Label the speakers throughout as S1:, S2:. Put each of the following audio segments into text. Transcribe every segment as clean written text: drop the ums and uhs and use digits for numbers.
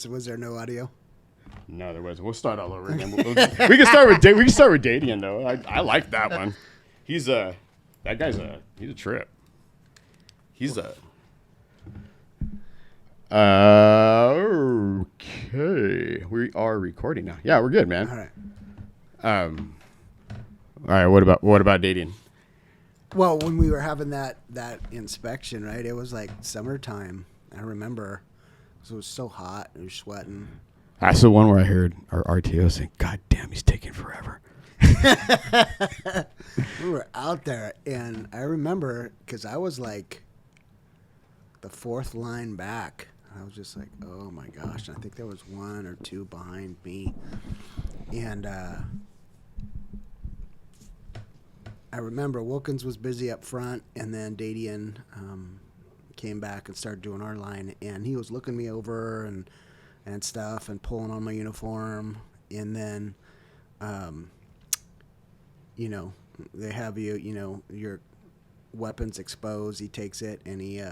S1: Was there no audio?
S2: No, there wasn't. We'll start all over again. We can start with Dadian though. I like that one. He's a trip. He's a. Okay, we are recording now. Yeah, we're good, man.
S1: All right.
S2: All right. What about Dadian?
S1: Well, when we were having that inspection, right? It was like summertime. I remember. So it was so hot. We were sweating.
S2: That's the one where I heard our RTO saying, "God damn, he's taking forever."
S1: We were out there, and I remember because I was like the fourth line back. I was just like, oh my gosh. And I think there was one or two behind me. And I remember Wilkins was busy up front, and then Dadian came back and started doing our line, and he was looking me over and stuff and pulling on my uniform. And then, they have your weapons exposed. He takes it, and he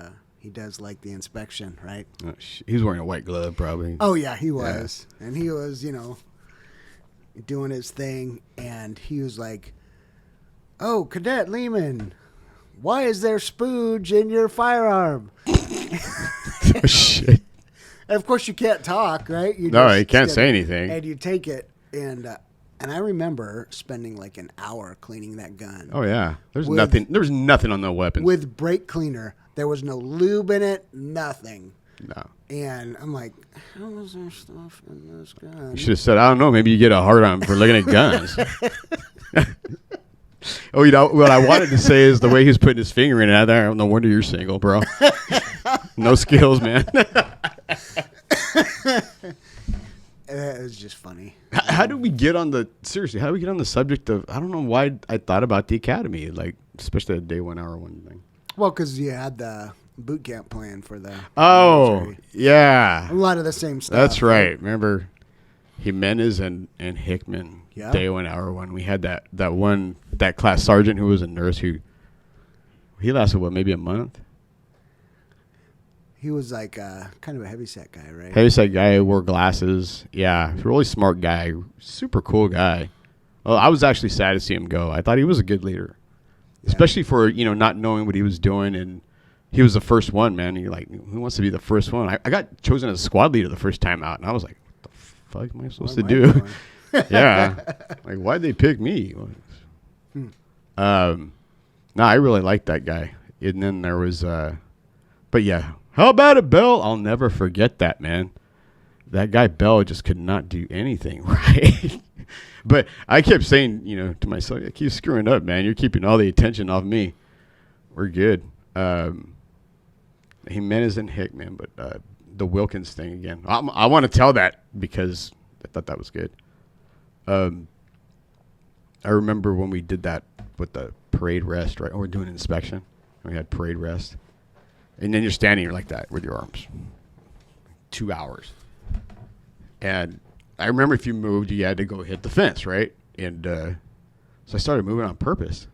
S1: does like the inspection, right?
S2: He was wearing a white glove, probably.
S1: Oh yeah, he was, yeah. And he was, doing his thing, and he was like, "Oh, Cadet Lehman, why is there spooge in your firearm?"
S2: Oh, shit.
S1: And of course, you can't talk, right?
S2: You can't say anything.
S1: And you take it, and I remember spending like an hour cleaning that gun.
S2: Oh yeah, there's nothing on the weapon
S1: with brake cleaner. There was no lube in it, nothing.
S2: No. And
S1: I'm like, how is there stuff in this gun?
S2: You should have said, I don't know, maybe you get a hard on for looking at guns. Oh, what I wanted to say is the way he was putting his finger in it. No wonder you're single, bro. No skills, man.
S1: It was just funny.
S2: How did we get on the subject of, I don't know why I thought about the academy, like, especially the day 1 hour one thing.
S1: Well, because you had the boot camp plan for the
S2: military. Yeah.
S1: A lot of the same stuff.
S2: That's right. Remember Jimenez and Hickman,
S1: yeah.
S2: Day 1 hour one. We had that class sergeant who was a nurse he lasted, maybe a month?
S1: He was like kind of a heavyset guy, right?
S2: Heavyset guy, wore glasses. Yeah, really smart guy, super cool guy. Well, I was actually sad to see him go. I thought he was a good leader. Yeah. Especially for, not knowing what he was doing, and he was the first one, man. And you're like, who wants to be the first one? I got chosen as squad leader the first time out, and I was like, what the fuck am I supposed to do? Yeah. Like, why'd they pick me? No, I really liked that guy. And then there was, but yeah. How about it, Bell? I'll never forget that, man. That guy, Bell, just could not do anything right. But I kept saying, to myself, I keep screwing up, man. You're keeping all the attention off me. We're good. Jimenez and Hickman, but the Wilkins thing again. I want to tell that because I thought that was good. I remember when we did that with the parade rest, right? We're doing an inspection. We had parade rest. And then you're standing like that with your arms. 2 hours. And I remember if you moved, you had to go hit the fence, right? And so I started moving on purpose,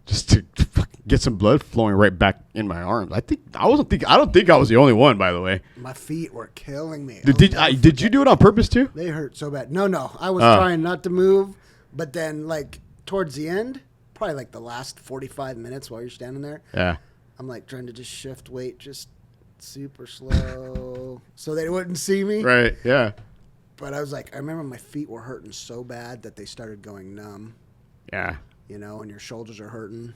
S2: just to get some blood flowing right back in my arms. I don't think I was the only one, by the way.
S1: My feet were killing me.
S2: Did you do it on purpose too?
S1: They hurt so bad. No, I was trying not to move, but then like towards the end, probably like the last 45 minutes while you're standing there.
S2: Yeah.
S1: I'm like trying to just shift weight, just super slow, so they wouldn't see me.
S2: Right. Yeah.
S1: But I was like, I remember my feet were hurting so bad that they started going numb.
S2: Yeah.
S1: And your shoulders are hurting.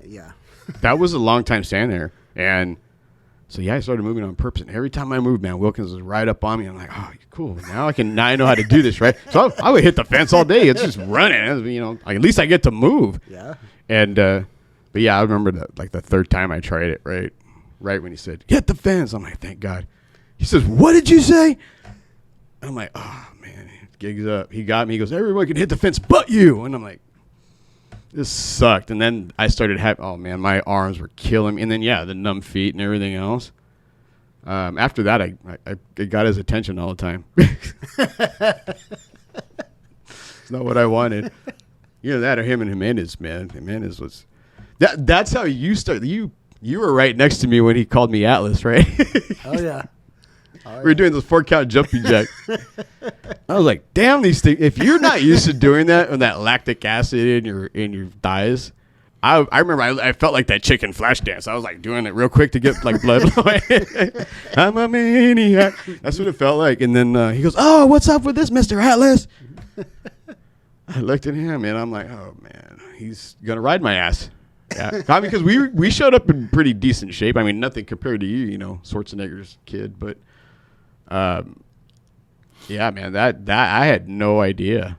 S1: Yeah. That
S2: was a long time standing there. And so, yeah, I started moving on purpose. And every time I moved, man, Wilkins was right up on me. I'm like, oh, cool. Now I know how to do this, right? So I would hit the fence all day. It's just running. At least I get to move.
S1: Yeah.
S2: And, but, yeah, I remember the third time I tried it, right when he said, hit the fence. I'm like, thank God. He says, what did you say? I'm like, oh, man, gig's up. He got me. He goes, everyone can hit the fence but you. And I'm like, this sucked. And then I started oh, man, my arms were killing me. And then, yeah, the numb feet and everything else. After that, I got his attention all the time. It's not what I wanted. That or him and Jimenez, man. Jimenez was... That's how you started. You were right next to me when he called me Atlas, right?
S1: Oh, yeah.
S2: We were doing those 4-count jumping jack. I was like, damn, these things. If you're not used to doing that and that lactic acid in your thighs, I remember I felt like that chicken flash dance. I was like doing it real quick to get like blood flowing. I'm a maniac. That's what it felt like. And then he goes, "Oh, what's up with this, Mr. Atlas?" I looked at him and I'm like, "Oh man, he's gonna ride my ass." Yeah, I mean, because we showed up in pretty decent shape. I mean, nothing compared to you, Schwarzenegger's kid, but yeah, man, that I had no idea.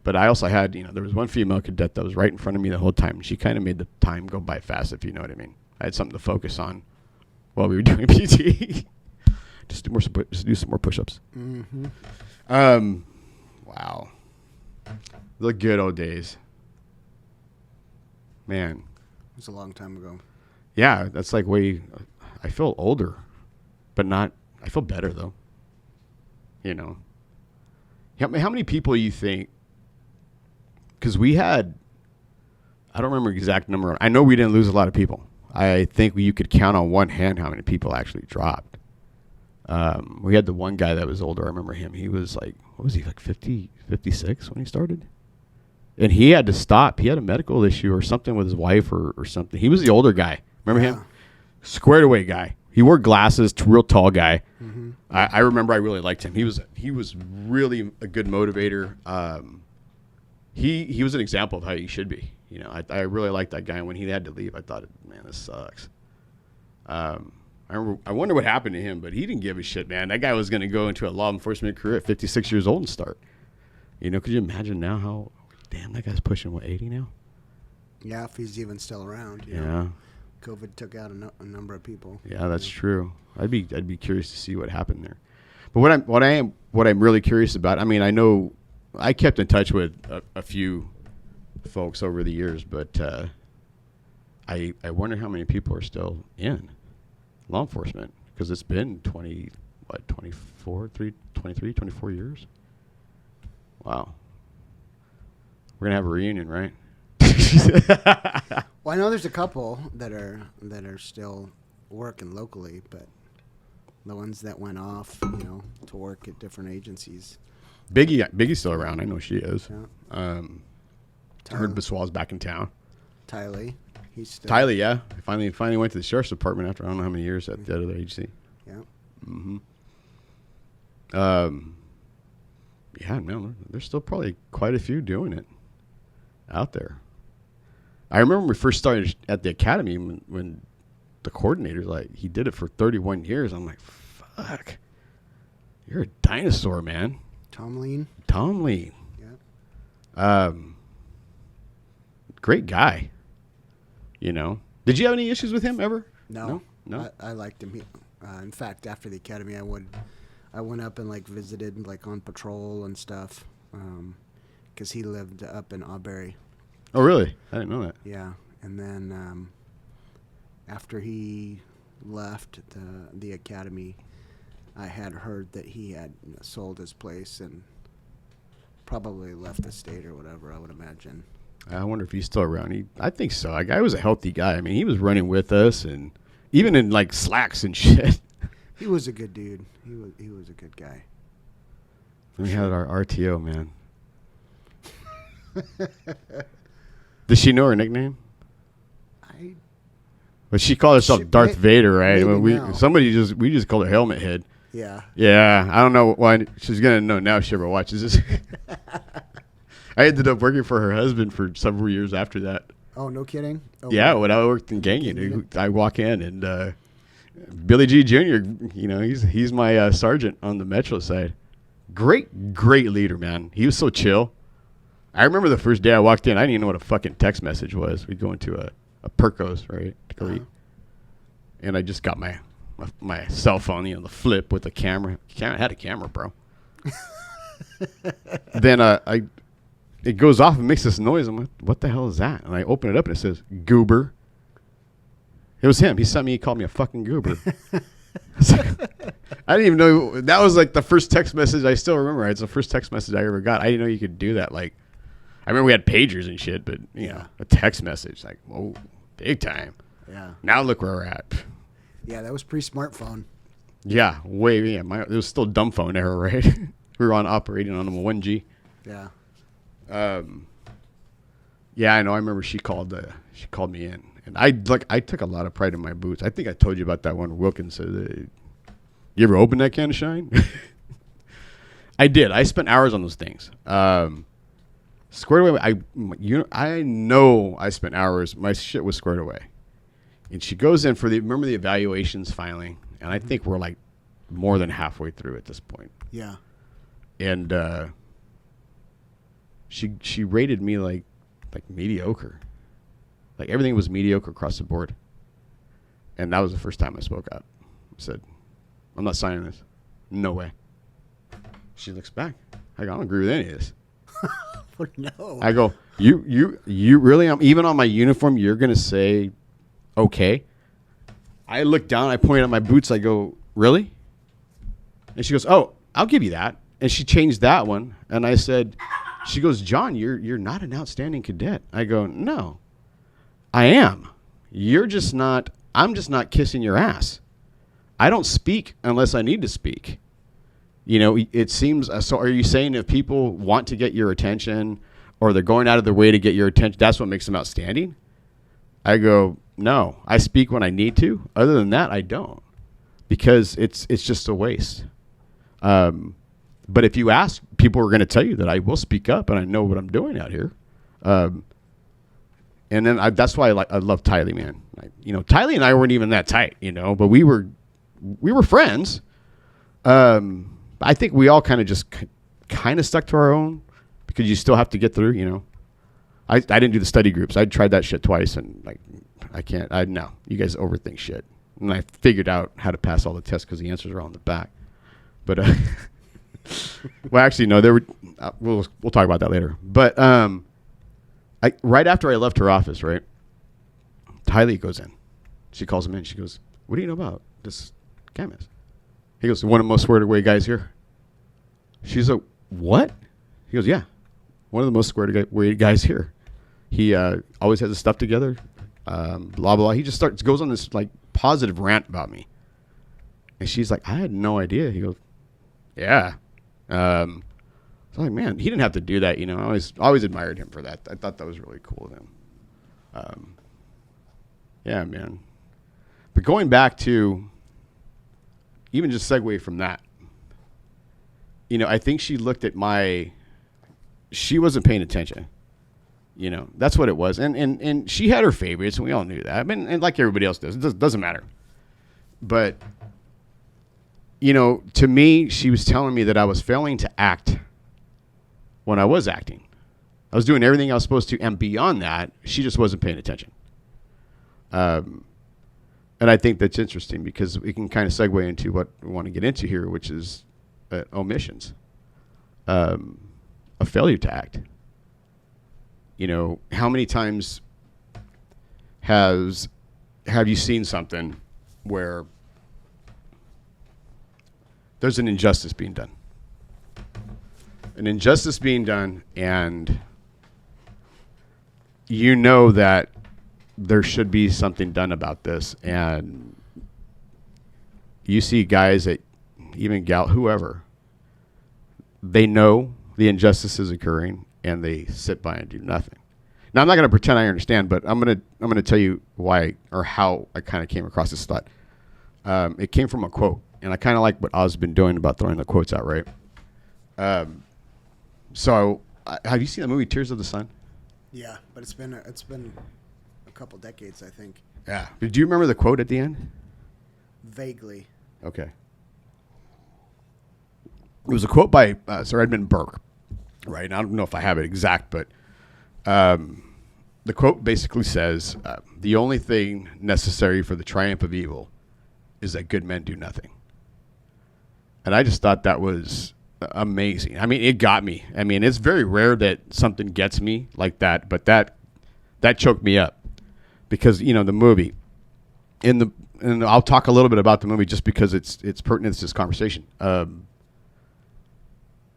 S2: But I also had, there was one female cadet that was right in front of me the whole time. And she kind of made the time go by fast, if you know what I mean. I had something to focus on while we were doing PT. Just do some more push-ups.
S1: Mm-hmm.
S2: Wow. The good old days. Man.
S1: It was a long time ago.
S2: Yeah, that's like I feel older, but not, I feel better though. How many people you think, because we had, I don't remember the exact number. I know we didn't lose a lot of people. I think you could count on one hand how many people actually dropped. We had the one guy that was older. I remember him. He was like, what was he, like 50, 56 when he started? And he had to stop. He had a medical issue or something with his wife or something. He was the older guy. Remember him? Squared away guy. He wore glasses, real tall guy. Mm-hmm. I remember I really liked him. He was really a good motivator. He was an example of how you should be. I really liked that guy. And when he had to leave, I thought, man, this sucks. I wonder what happened to him, but he didn't give a shit, man. That guy was going to go into a law enforcement career at 56 years old and start. Could you imagine now how, damn, that guy's pushing, 80 now? Yeah,
S1: if he's even still around.
S2: Yeah.
S1: COVID took out a number of people.
S2: Yeah, that's true. I'd be curious to see what happened there. But what I'm really curious about, I mean, I know I kept in touch with a few folks over the years, but I wonder how many people are still in law enforcement, because it's been 24 years. Wow. We're going to have a reunion, right?
S1: Well, I know there's a couple that are still working locally, but the ones that went off, to work at different agencies.
S2: Biggie's still around. I know she is.
S1: Yeah.
S2: I heard Biswal's back in town.
S1: Tylee, he's still.
S2: Tylee, yeah. I finally went to the sheriff's department after I don't know how many years at the other agency.
S1: Yeah.
S2: Mm-hmm. Yeah, no, there's still probably quite a few doing it out there. I remember when we first started at the academy when the coordinator's like, he did it for 31 years. I'm like, fuck. You're a dinosaur, man. Tom Lean. Yeah. Great guy. Did you have any issues with him ever?
S1: No. I liked him. In fact, after the academy, I went up and visited on patrol and stuff, because he lived up in Auberry.
S2: Oh, really? I didn't know that.
S1: Yeah, and then after he left the academy, I had heard that he had sold his place and probably left the state or whatever, I would imagine.
S2: I wonder if he's still around. I think so. That guy was a healthy guy. I mean, he was running with us, and even in slacks and shit.
S1: He was a good dude. He was a good guy.
S2: We had our RTO, man. Does she know her nickname? But she called herself Darth Vader, right? We just called her Helmet Head.
S1: Yeah.
S2: Yeah. I don't know why she's gonna know now if she ever watches this. I ended up working for her husband for several years after that.
S1: Oh, no kidding? Oh,
S2: yeah, when I worked in gang unit, I walk in and Billy G. Jr., he's my sergeant on the Metro side. Great leader, man. He was so chill. I remember the first day I walked in, I didn't even know what a fucking text message was. We'd go into a Perco's, right, to go eat. And I just got my cell phone, the flip with the camera. I had a camera, bro. Then it goes off and makes this noise. I'm like, what the hell is that? And I open it up and it says, Goober. It was him. He called me a fucking goober. I didn't even know. That was the first text message I still remember. It's the first text message I ever got. I didn't know you could do that. I remember we had pagers and shit, but, a text message, whoa, big time.
S1: Yeah.
S2: Now look where we're at.
S1: Yeah, that was pre-smartphone.
S2: Yeah, it was still dumb phone era, right? We were operating on a 1G.
S1: Yeah.
S2: Yeah, I know. I remember she called me in, and I took a lot of pride in my boots. I think I told you about that one. Wilkins said, "You ever open that can of shine?" I did. I spent hours on those things. Squared away. I know I spent hours. My shit was squared away, and she goes in for remember the evaluations filing, and I think we're like more than halfway through at this point.
S1: Yeah.
S2: And she rated me like mediocre. Like everything was mediocre across the board. And that was the first time I spoke up. I said, "I'm not signing this. No way." She looks back. I go, "I don't agree with any of this."
S1: No.
S2: I go, you really, even on my uniform, you're going to say, okay? I look down, I point at my boots, I go, "Really?" And she goes, "Oh, I'll give you that." And she changed that one. And I said, she goes, "John, you're not an outstanding cadet." I go, "No, I am. I'm just not kissing your ass. I don't speak unless I need to speak." It seems, so are you saying if people want to get your attention or they're going out of their way to get your attention, that's what makes them outstanding? I go, "No, I speak when I need to. Other than that, I don't, because it's just a waste." But if you ask, people are going to tell you that I will speak up and I know what I'm doing out here. And then that's why I love Tylee, man. Tylee and I weren't even that tight, but we were friends. I think we all kind of just kind of stuck to our own because you still have to get through, I didn't do the study groups. I tried that shit twice and I can't. No, you guys overthink shit. And I figured out how to pass all the tests because the answers are on the back. But well, actually, no. There were. We'll talk about that later. But right after I left her office, right, Tylee goes in. She calls him in. She goes, "What do you know about this chemist?" He goes, "One of the most squared away guys here." She's like, "What?" He goes, "Yeah, one of the most squared away guys here. He always has his stuff together. Blah blah." He just goes on this positive rant about me. And she's like, "I had no idea." He goes, "Yeah." So I'm like, man, he didn't have to do that. I always admired him for that. I thought that was really cool of him. Yeah, man. But going back to even just segue from that, I think she looked at she wasn't paying attention. That's what it was. And she had her favorites, and we all knew that. I mean, and like everybody else does, it doesn't matter. But, to me, she was telling me that I was failing to act when I was acting. I was doing everything I was supposed to, and beyond that, she just wasn't paying attention. And I think that's interesting because we can kind of segue into what we want to get into here, which is omissions, a failure to act. How many times have you seen something where there's an injustice being done? An injustice being done, and that there should be something done about this, and you see guys that even whoever, they know the injustice is occurring and they sit by and do nothing. Now I'm not going to pretend I understand, but I'm going to tell you why or how I kind of came across this thought. It came from a quote, and I kind of like what Oz been doing about throwing the quotes out, right? So have you seen the movie Tears of the Sun?
S1: Yeah, but it's been a couple decades, I think.
S2: Yeah. Do you remember the quote at the end?
S1: Vaguely.
S2: Okay. It was a quote by Sir Edmund Burke, right? And I don't know if I have it exact, but the quote basically says, "The only thing necessary for the triumph of evil is that good men do nothing." And I just thought that was amazing. I mean, it got me. I mean, it's very rare that something gets me like that, but that choked me up because, the movie and I'll talk a little bit about the movie just because it's pertinent to this conversation.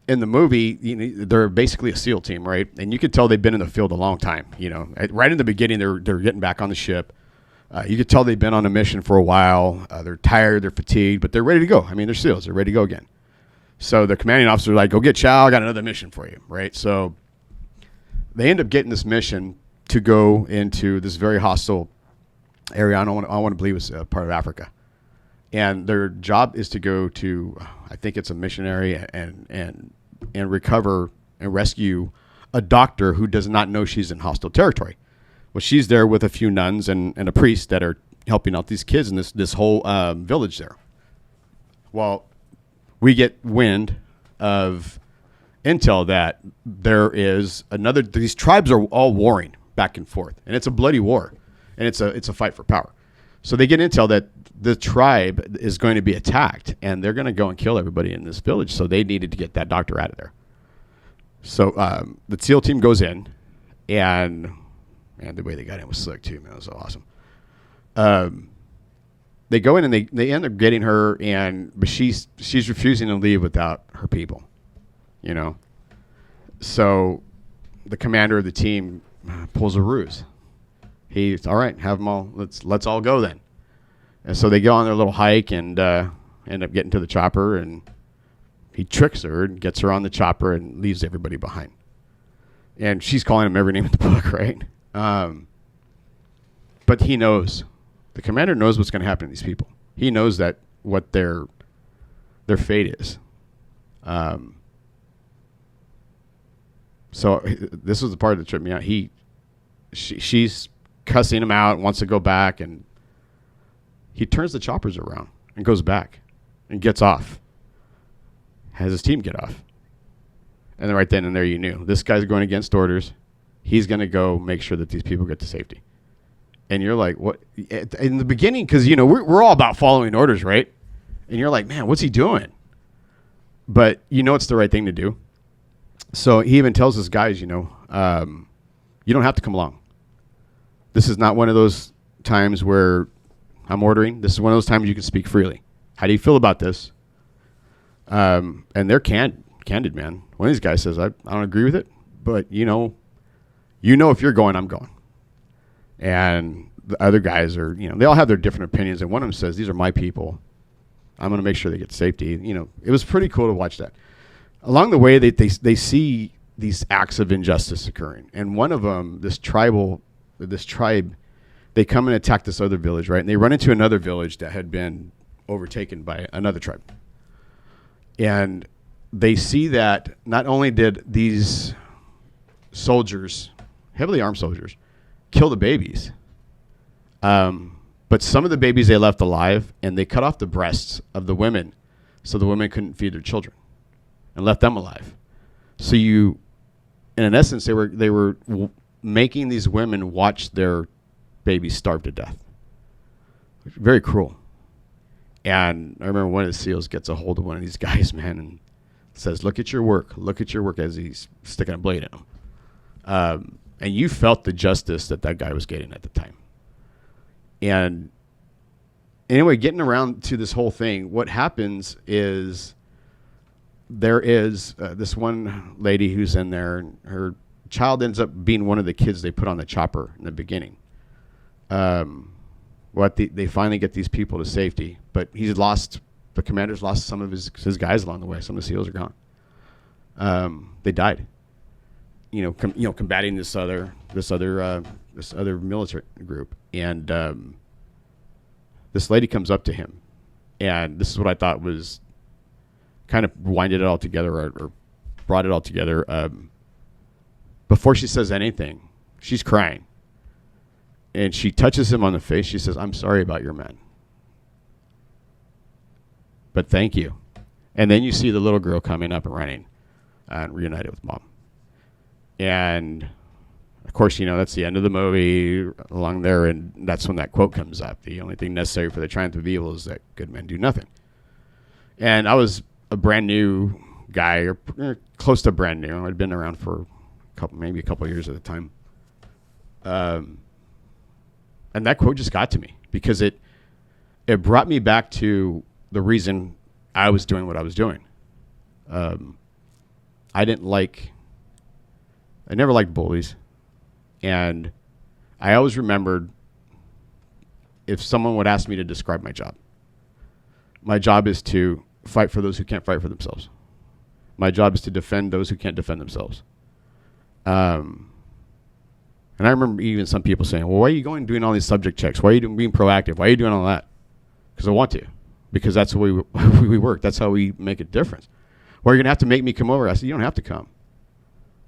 S2: In the movie, they're basically a SEAL team, right? And you could tell they've been in the field a long time. Right in the beginning, they're getting back on the ship. You could tell they've been on a mission for a while. They're tired, they're fatigued, but they're ready to go. I mean, they're SEALs. They're ready to go again. So the commanding officer is like, go get Chow. I got another mission for you, right? So they end up getting this mission to go into this very hostile area. I want to believe it's a part of Africa. And their job is to go to, I think it's a missionary, and recover and rescue a doctor who does not know she's in hostile territory. Well, she's there with a few nuns and a priest that are helping out these kids in this whole village there. Well, we get wind of intel that there is another. These tribes are all warring back and forth, and it's a bloody war, and it's a fight for power. So they get intel that the tribe is going to be attacked, and they're going to go and kill everybody in this village. So they needed to get that doctor out of there. So the SEAL team goes in, and man, the way they got in was slick too, man. It was so awesome. They go in and they end up getting her, but she's refusing to leave without her people, you know. So the commander of the team pulls a ruse. He's all right, have them all. Let's all go then. And so they go on their little hike and end up getting to the chopper, and he tricks her and gets her on the chopper and leaves everybody behind. And she's calling him every name in the book, right? But he knows. The commander knows what's going to happen to these people. He knows that what their fate is. So this was the part that tripped me out. She's cussing him out, wants to go back, and he turns the choppers around and goes back and gets off. Has his team get off. And then right then and there you knew. This guy's going against orders. He's going to go make sure that these people get to safety. And you're like, what? In the beginning, because, you know, we're all about following orders, right? And you're like, man, what's he doing? But you know it's the right thing to do. So he even tells his guys, you know, you don't have to come along. This is not one of those times where I'm ordering. This is one of those times you can speak freely. How do you feel about this? And they're candid, man. One of these guys says, I don't agree with it, but you know if you're going, I'm going. And the other guys are, you know, they all have their different opinions. And one of them says, these are my people. I'm going to make sure they get safety. You know, it was pretty cool to watch that. Along the way, they see these acts of injustice occurring. And one of them, this tribe, they come and attack this other village, right? And they run into another village that had been overtaken by another tribe. And they see that not only did these soldiers, heavily armed soldiers, kill the babies, but some of the babies they left alive, and they cut off the breasts of the women so the women couldn't feed their children and left them alive. So in essence, they were making these women watch their babies starve to death. Very cruel. And I remember one of the SEALs gets a hold of one of these guys, man, and says, look at your work, as he's sticking a blade in him. And you felt the justice that guy was getting at the time. And anyway, getting around to this whole thing, what happens is there is this one lady who's in there, and her child ends up being one of the kids they put on the chopper in the beginning. They finally get these people to safety, but the commander's lost some of his guys along the way. Some of the SEALs are gone. They died. Combating this other military group, and this lady comes up to him, and this is what I thought was kind of winded it all together or brought it all together. Before she says anything, she's crying, and she touches him on the face. She says, "I'm sorry about your men, but thank you." And then you see the little girl coming up and running and reunited with mom. And of course, that's the end of the movie along there. And that's when that quote comes up. The only thing necessary for the triumph of evil is that good men do nothing. And I was a brand new guy, or close to brand new. I'd been around for maybe a couple of years at the time. And that quote just got to me because it brought me back to the reason I was doing what I was doing. I never liked bullies. And I always remembered if someone would ask me to describe my job is to fight for those who can't fight for themselves. My job is to defend those who can't defend themselves. And I remember even some people saying, well, why are you going and doing all these subject checks? Why are you being proactive? Why are you doing all that? Because I want to. Because that's the way we work. That's how we make a difference. Well, you're going to have to make me come over. I said, you don't have to come.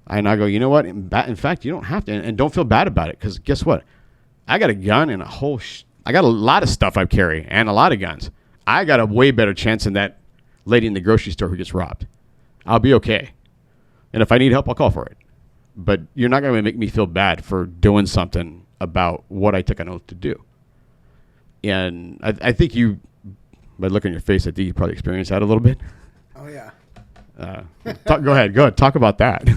S2: And I go, you know what? In fact, you don't have to. And don't feel bad about it. Because guess what? I got a gun and I got a lot of stuff I carry and a lot of guns. I got a way better chance than that lady in the grocery store who gets robbed. I'll be okay. And if I need help, I'll call for it. But you're not going to make me feel bad for doing something about what I took an oath to do. And I think you, by looking at your face, I think you probably experienced that a little bit.
S1: Oh, yeah.
S2: Go ahead. Talk about that.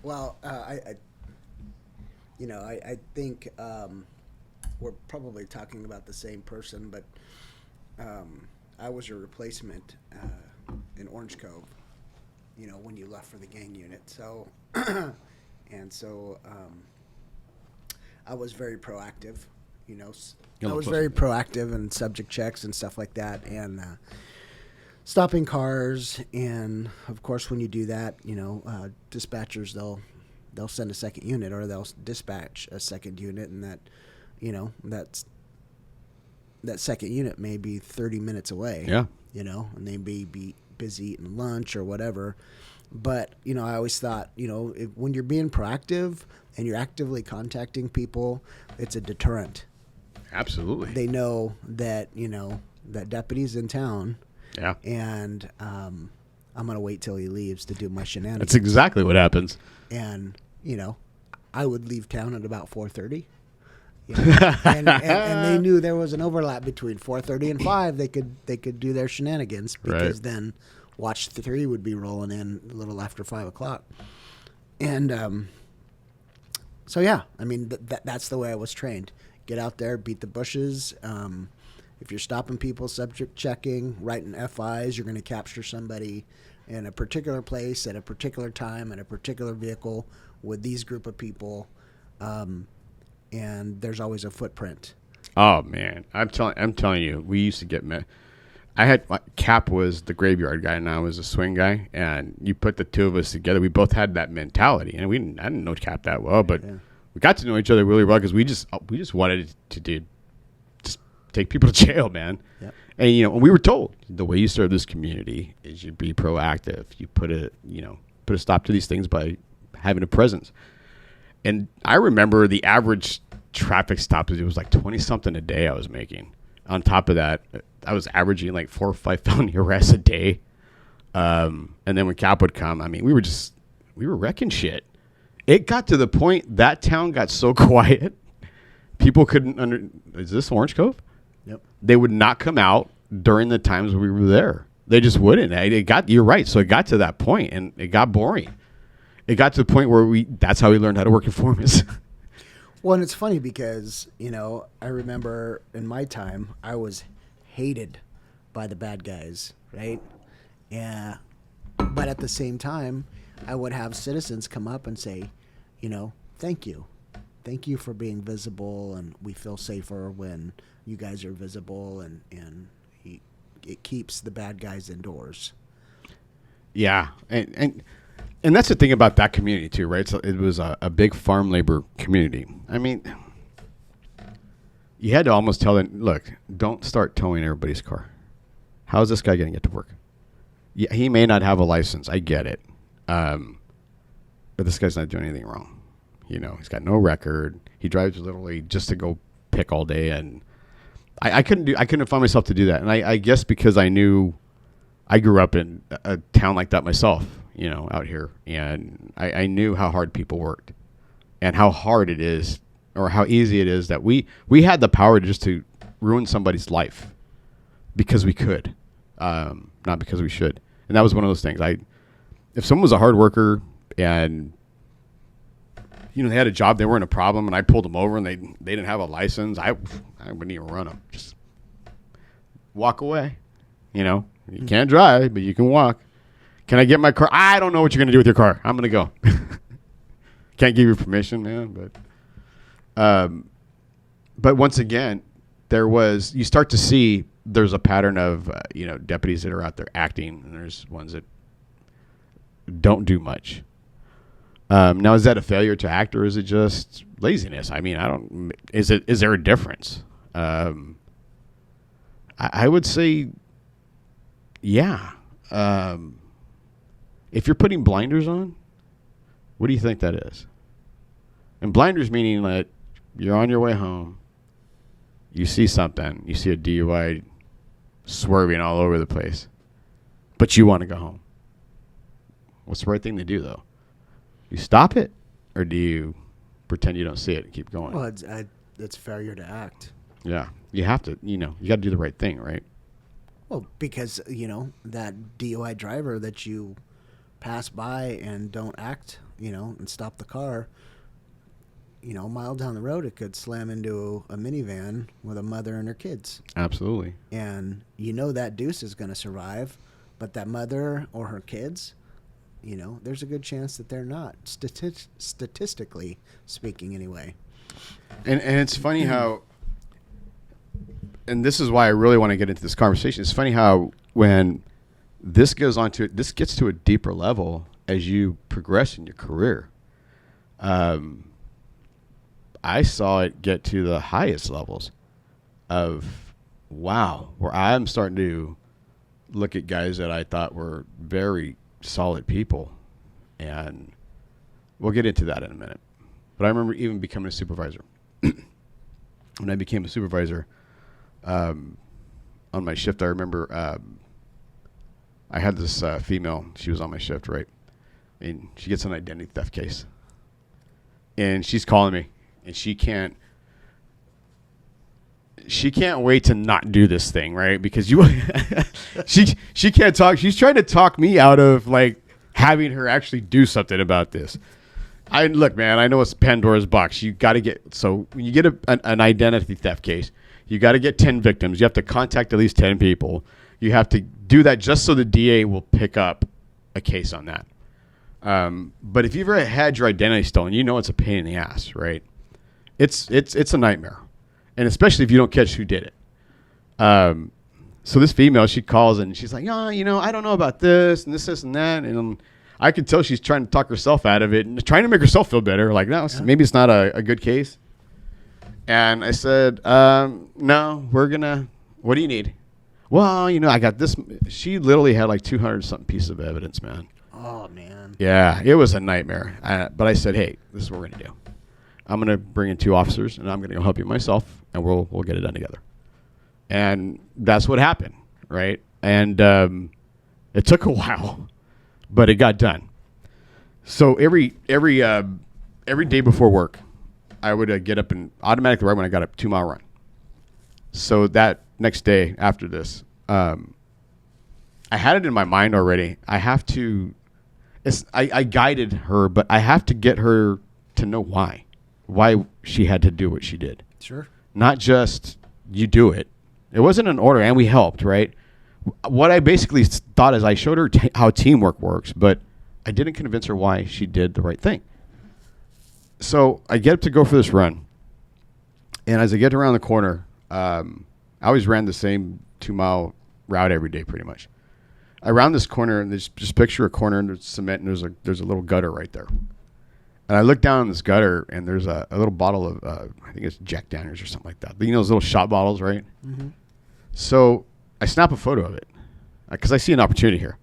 S1: Well, I think we're probably talking about the same person, but I was your replacement in Orange Cove, when you left for the gang unit. So, I was very proactive, I was very proactive in subject checks and stuff like that, and stopping cars. And of course, when you do that, dispatchers, they'll send a second unit, or they'll dispatch a second unit, and that second unit may be 30 minutes away.
S2: Yeah.
S1: And they may be busy eating lunch or whatever. But, I always thought, when you're being proactive and you're actively contacting people, it's a deterrent.
S2: Absolutely.
S1: They know that, that deputy's in town.
S2: Yeah.
S1: And I'm going to wait till he leaves to do my shenanigans.
S2: That's exactly what happens.
S1: And, I would leave town at about 4:30. And they knew there was an overlap between 4:30 and 5. They could do their shenanigans, because then Watch 3 would be rolling in a little after 5 o'clock. And so, yeah, I mean, that's the way I was trained. Get out there, beat the bushes. If you're stopping people, subject checking, writing FIs, you're going to capture somebody in a particular place at a particular time in a particular vehicle with these group of people. And there's always a footprint.
S2: Oh man, I'm telling you, we used to get met. Cap was the graveyard guy, and I was a swing guy, and you put the two of us together. We both had that mentality, and I didn't know Cap that well, but we got to know each other really well because we just wanted to just take people to jail, man. Yep. And we were told the way you serve this community is you be proactive. You put a stop to these things by having a presence. And I remember the average traffic stop, it was like 20-something a day I was making. On top of that, I was averaging like 4 or 5 felony arrests a day. And then when Cap would come, I mean, we were wrecking shit. It got to the point that town got so quiet, people couldn't is this Orange Cove?
S1: Yep.
S2: They would not come out during the times we were there. They just wouldn't. You're right. So it got to that point, and it got boring. It got to the point where that's how we learned how to work informants.
S1: Well, and it's funny because, I remember in my time, I was hated by the bad guys, right? Yeah. But at the same time, I would have citizens come up and say, thank you. Thank you for being visible, and we feel safer when you guys are visible, and it keeps the bad guys indoors. Yeah.
S2: And that's the thing about that community too, right? So it was a big farm labor community. I mean, you had to almost tell them, look, don't start towing everybody's car. How is this guy going to get to work? Yeah, he may not have a license. I get it. But this guy's not doing anything wrong. He's got no record. He drives literally just to go pick all day. And I couldn't find myself to do that. And I guess because I grew up in a town like that myself, out here. And I knew how hard people worked and how hard it is, or how easy it is that we had the power just to ruin somebody's life because we could, not because we should. And that was one of those things. If someone was a hard worker and they had a job, they weren't a problem, and I pulled them over and they didn't have a license, I wouldn't even run them. Just walk away. You can't drive, but you can walk. Can I get my car? I don't know what you're going to do with your car. I'm going to go. Can't give you permission, man. But once again, you start to see there's a pattern of, deputies that are out there acting, and there's ones that don't do much. Now, is that a failure to act, or is it just laziness? I mean, is there a difference? I would say, yeah. If you're putting blinders on, what do you think that is? And blinders meaning that you're on your way home, you see something, you see a DUI swerving all over the place, but you want to go home. What's the right thing to do, though? You stop it, or do you pretend you don't see it and keep going?
S1: Well, it's failure to act.
S2: Yeah, you have to, you got to do the right thing, right?
S1: Well, because, that DUI driver that you pass by and don't act, and stop the car, a mile down the road, it could slam into a minivan with a mother and her kids.
S2: Absolutely.
S1: And that deuce is going to survive, but that mother or her kids, there's a good chance that they're not, statistically speaking anyway.
S2: And it's funny how, and this is why I really want to get into this conversation, it's funny how when this gets to a deeper level as you progress in your career. I saw it get to the highest levels of, wow, where I'm starting to look at guys that I thought were very solid people. And we'll get into that in a minute. But I remember even becoming a supervisor. When I became a supervisor, on my shift, I remember I had this female. She was on my shift, right? And she gets an identity theft case. And she's calling me. And she can't wait to not do this thing, right? Because she can't talk. She's trying to talk me out of like having her actually do something about this. Look, man, I know it's Pandora's box. You got to so when you get an identity theft case, you got to get 10 victims. You have to contact at least 10 people. You have to do that just so the DA will pick up a case on that. But if you've ever had your identity stolen, it's a pain in the ass, right? It's a nightmare, and especially if you don't catch who did it. So this female, she calls and she's like, I don't know about this and this and that, and I could tell she's trying to talk herself out of it and trying to make herself feel better. Like, no, maybe it's not a good case. And I said, no, what do you need? Well, I got this. She literally had like 200 something pieces of evidence, man.
S1: Oh, man.
S2: Yeah, it was a nightmare. But I said, hey, this is what we're going to do. I'm going to bring in 2 officers, and I'm going to go help you myself, and we'll get it done together. And that's what happened, right? And it took a while, but it got done. So every day before work, I would get up and automatically right when I got up 2-mile run. So that next day after this, I had it in my mind already. I have to. I guided her, but I have to get her to know why she had to do what she did.
S1: Sure. Not
S2: just you do it. It wasn't an order, and we helped, right? What I basically thought is I showed her how teamwork works, but I didn't convince her why she did the right thing. So I get up to go for this run, and as I get around the corner, I always ran the same 2-mile route every day, pretty much. I round this corner, and just picture a corner, and there's cement, and there's a little gutter right there. And I look down in this gutter, and there's a little bottle of, I think it's Jack Daniels or something like that. Those little shot bottles, right? Mm-hmm. So I snap a photo of it because I see an opportunity here.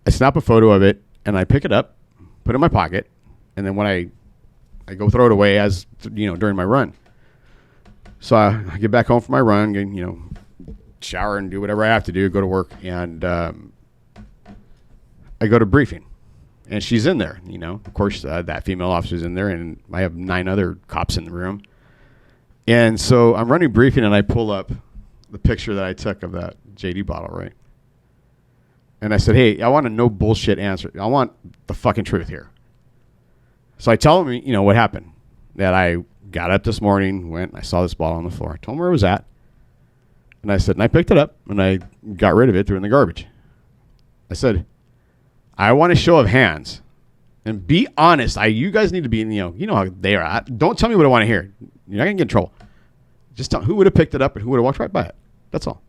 S2: I snap a photo of it, and I pick it up, put it in my pocket, and then when I go throw it away during my run. So I get back home from my run, and, shower and do whatever I have to do, go to work, and I go to briefing. And she's in there, Of course, that female officer's in there, and I have 9 other cops in the room. And so I'm running briefing, and I pull up the picture that I took of that JD bottle, right? And I said, hey, I want a no bullshit answer. I want the fucking truth here. So I tell him, what happened. That I got up this morning, went, and I saw this bottle on the floor. I told him where it was at. And I said, and I picked it up, and I got rid of it, threw it in the garbage. I said, I want a show of hands. And be honest. You guys need to be, you know how they are. Don't tell me what I want to hear. You're not going to get in trouble. Just tell who would have picked it up and who would have walked right by it. That's all.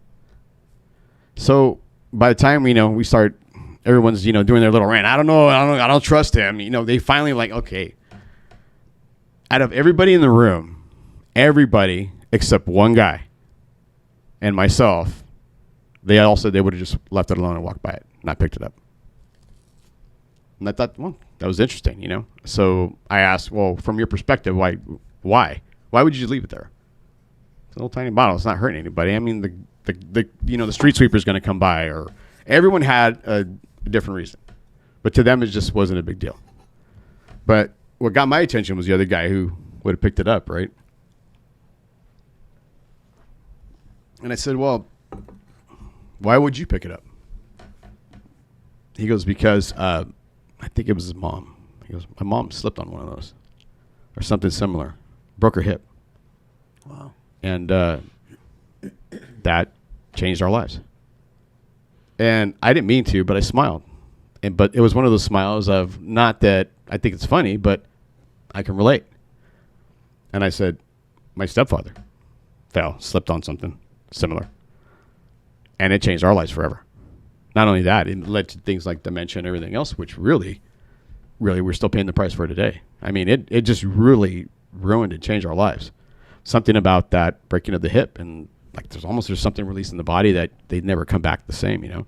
S2: So by the time we start, everyone's doing their little rant. I don't trust him. They finally like, okay. Out of everybody in the room, everybody except one guy and myself, they all said they would have just left it alone and walked by it, not picked it up. And I thought, well, that was interesting, So I asked, well, from your perspective, why would you just leave it there? It's a little tiny bottle. It's not hurting anybody. I mean, the street sweeper is going to come by, or everyone had a different reason, but to them it just wasn't a big deal. But what got my attention was the other guy who would have picked it up, right? And I said, well, why would you pick it up? He goes, because I think it was his mom. He goes, my mom slipped on one of those or something similar, broke her hip.
S1: Wow.
S2: And that changed our lives. And I didn't mean to, but I smiled. But it was one of those smiles of, not that I think it's funny, but I can relate. And I said, my stepfather slipped on something similar. And it changed our lives forever. Not only that, it led to things like dementia and everything else, which really we're still paying the price for today. I mean, it just really ruined and changed our lives. Something about that breaking of the hip, and like there's something released in the body that they'd never come back the same,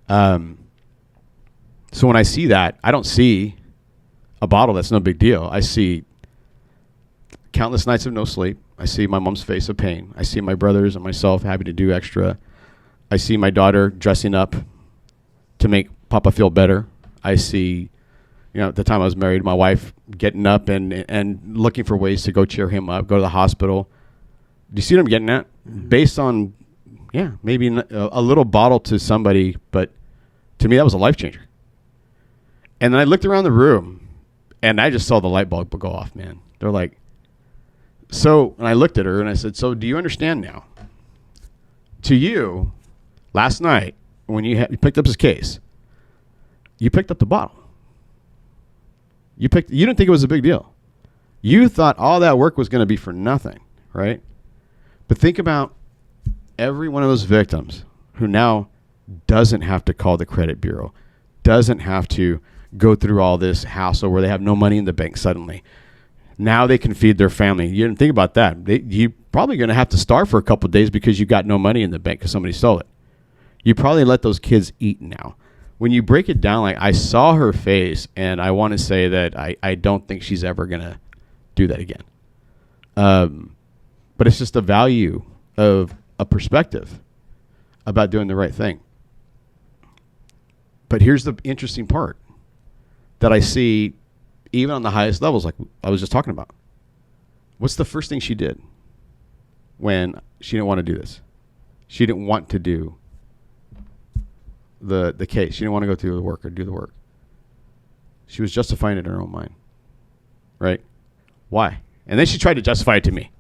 S2: So when I see that, I don't see a bottle that's no big deal. I see countless nights of no sleep. I see my mom's face of pain. I see my brothers and myself having to do extra. I see my daughter dressing up to make Papa feel better. I see, at the time I was married, my wife getting up and looking for ways to go cheer him up, go to the hospital. Do you see what I'm getting at? Mm-hmm. Based on, maybe a little bottle to somebody, but to me that was a life changer. And then I looked around the room, and I just saw the light bulb go off, man. They're like, and I looked at her, and I said, so do you understand now? To you, last night, when you picked up his case, you picked up the bottle. You didn't think it was a big deal. You thought all that work was going to be for nothing, right? But think about every one of those victims who now doesn't have to call the credit bureau, doesn't have to go through all this hassle where they have no money in the bank suddenly. Now they can feed their family. You didn't think about that. You're probably going to have to starve for a couple of days because you got no money in the bank because somebody stole it. You probably let those kids eat now. When you break it down, like I saw her face, and I want to say that I don't think she's ever going to do that again. But it's just the value of a perspective about doing the right thing. But here's the interesting part that I see even on the highest levels, like I was just talking about. What's the first thing she did when she didn't want to do this? She didn't want to do the case. She didn't want to go through the work or do the work. She was justifying it in her own mind, right? Why? And then she tried to justify it to me.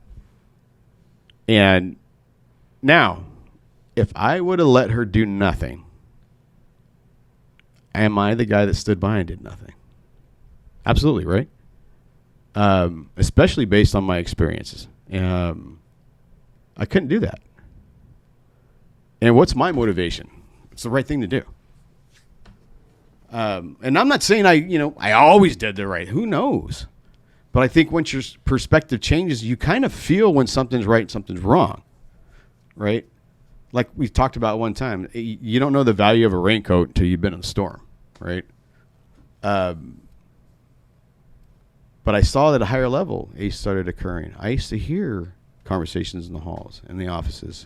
S2: And now, if I would have let her do nothing, am I the guy that stood by and did nothing? Absolutely, right? Especially based on my experiences. I couldn't do that. And what's my motivation? It's the right thing to do. And I'm not saying I always did the right. Who knows? But I think once your perspective changes, you kind of feel when something's right and something's wrong, right? Like we talked about one time, you don't know the value of a raincoat until you've been in a storm, right? But I saw that at a higher level, ACE started occurring. I used to hear conversations in the halls, in the offices,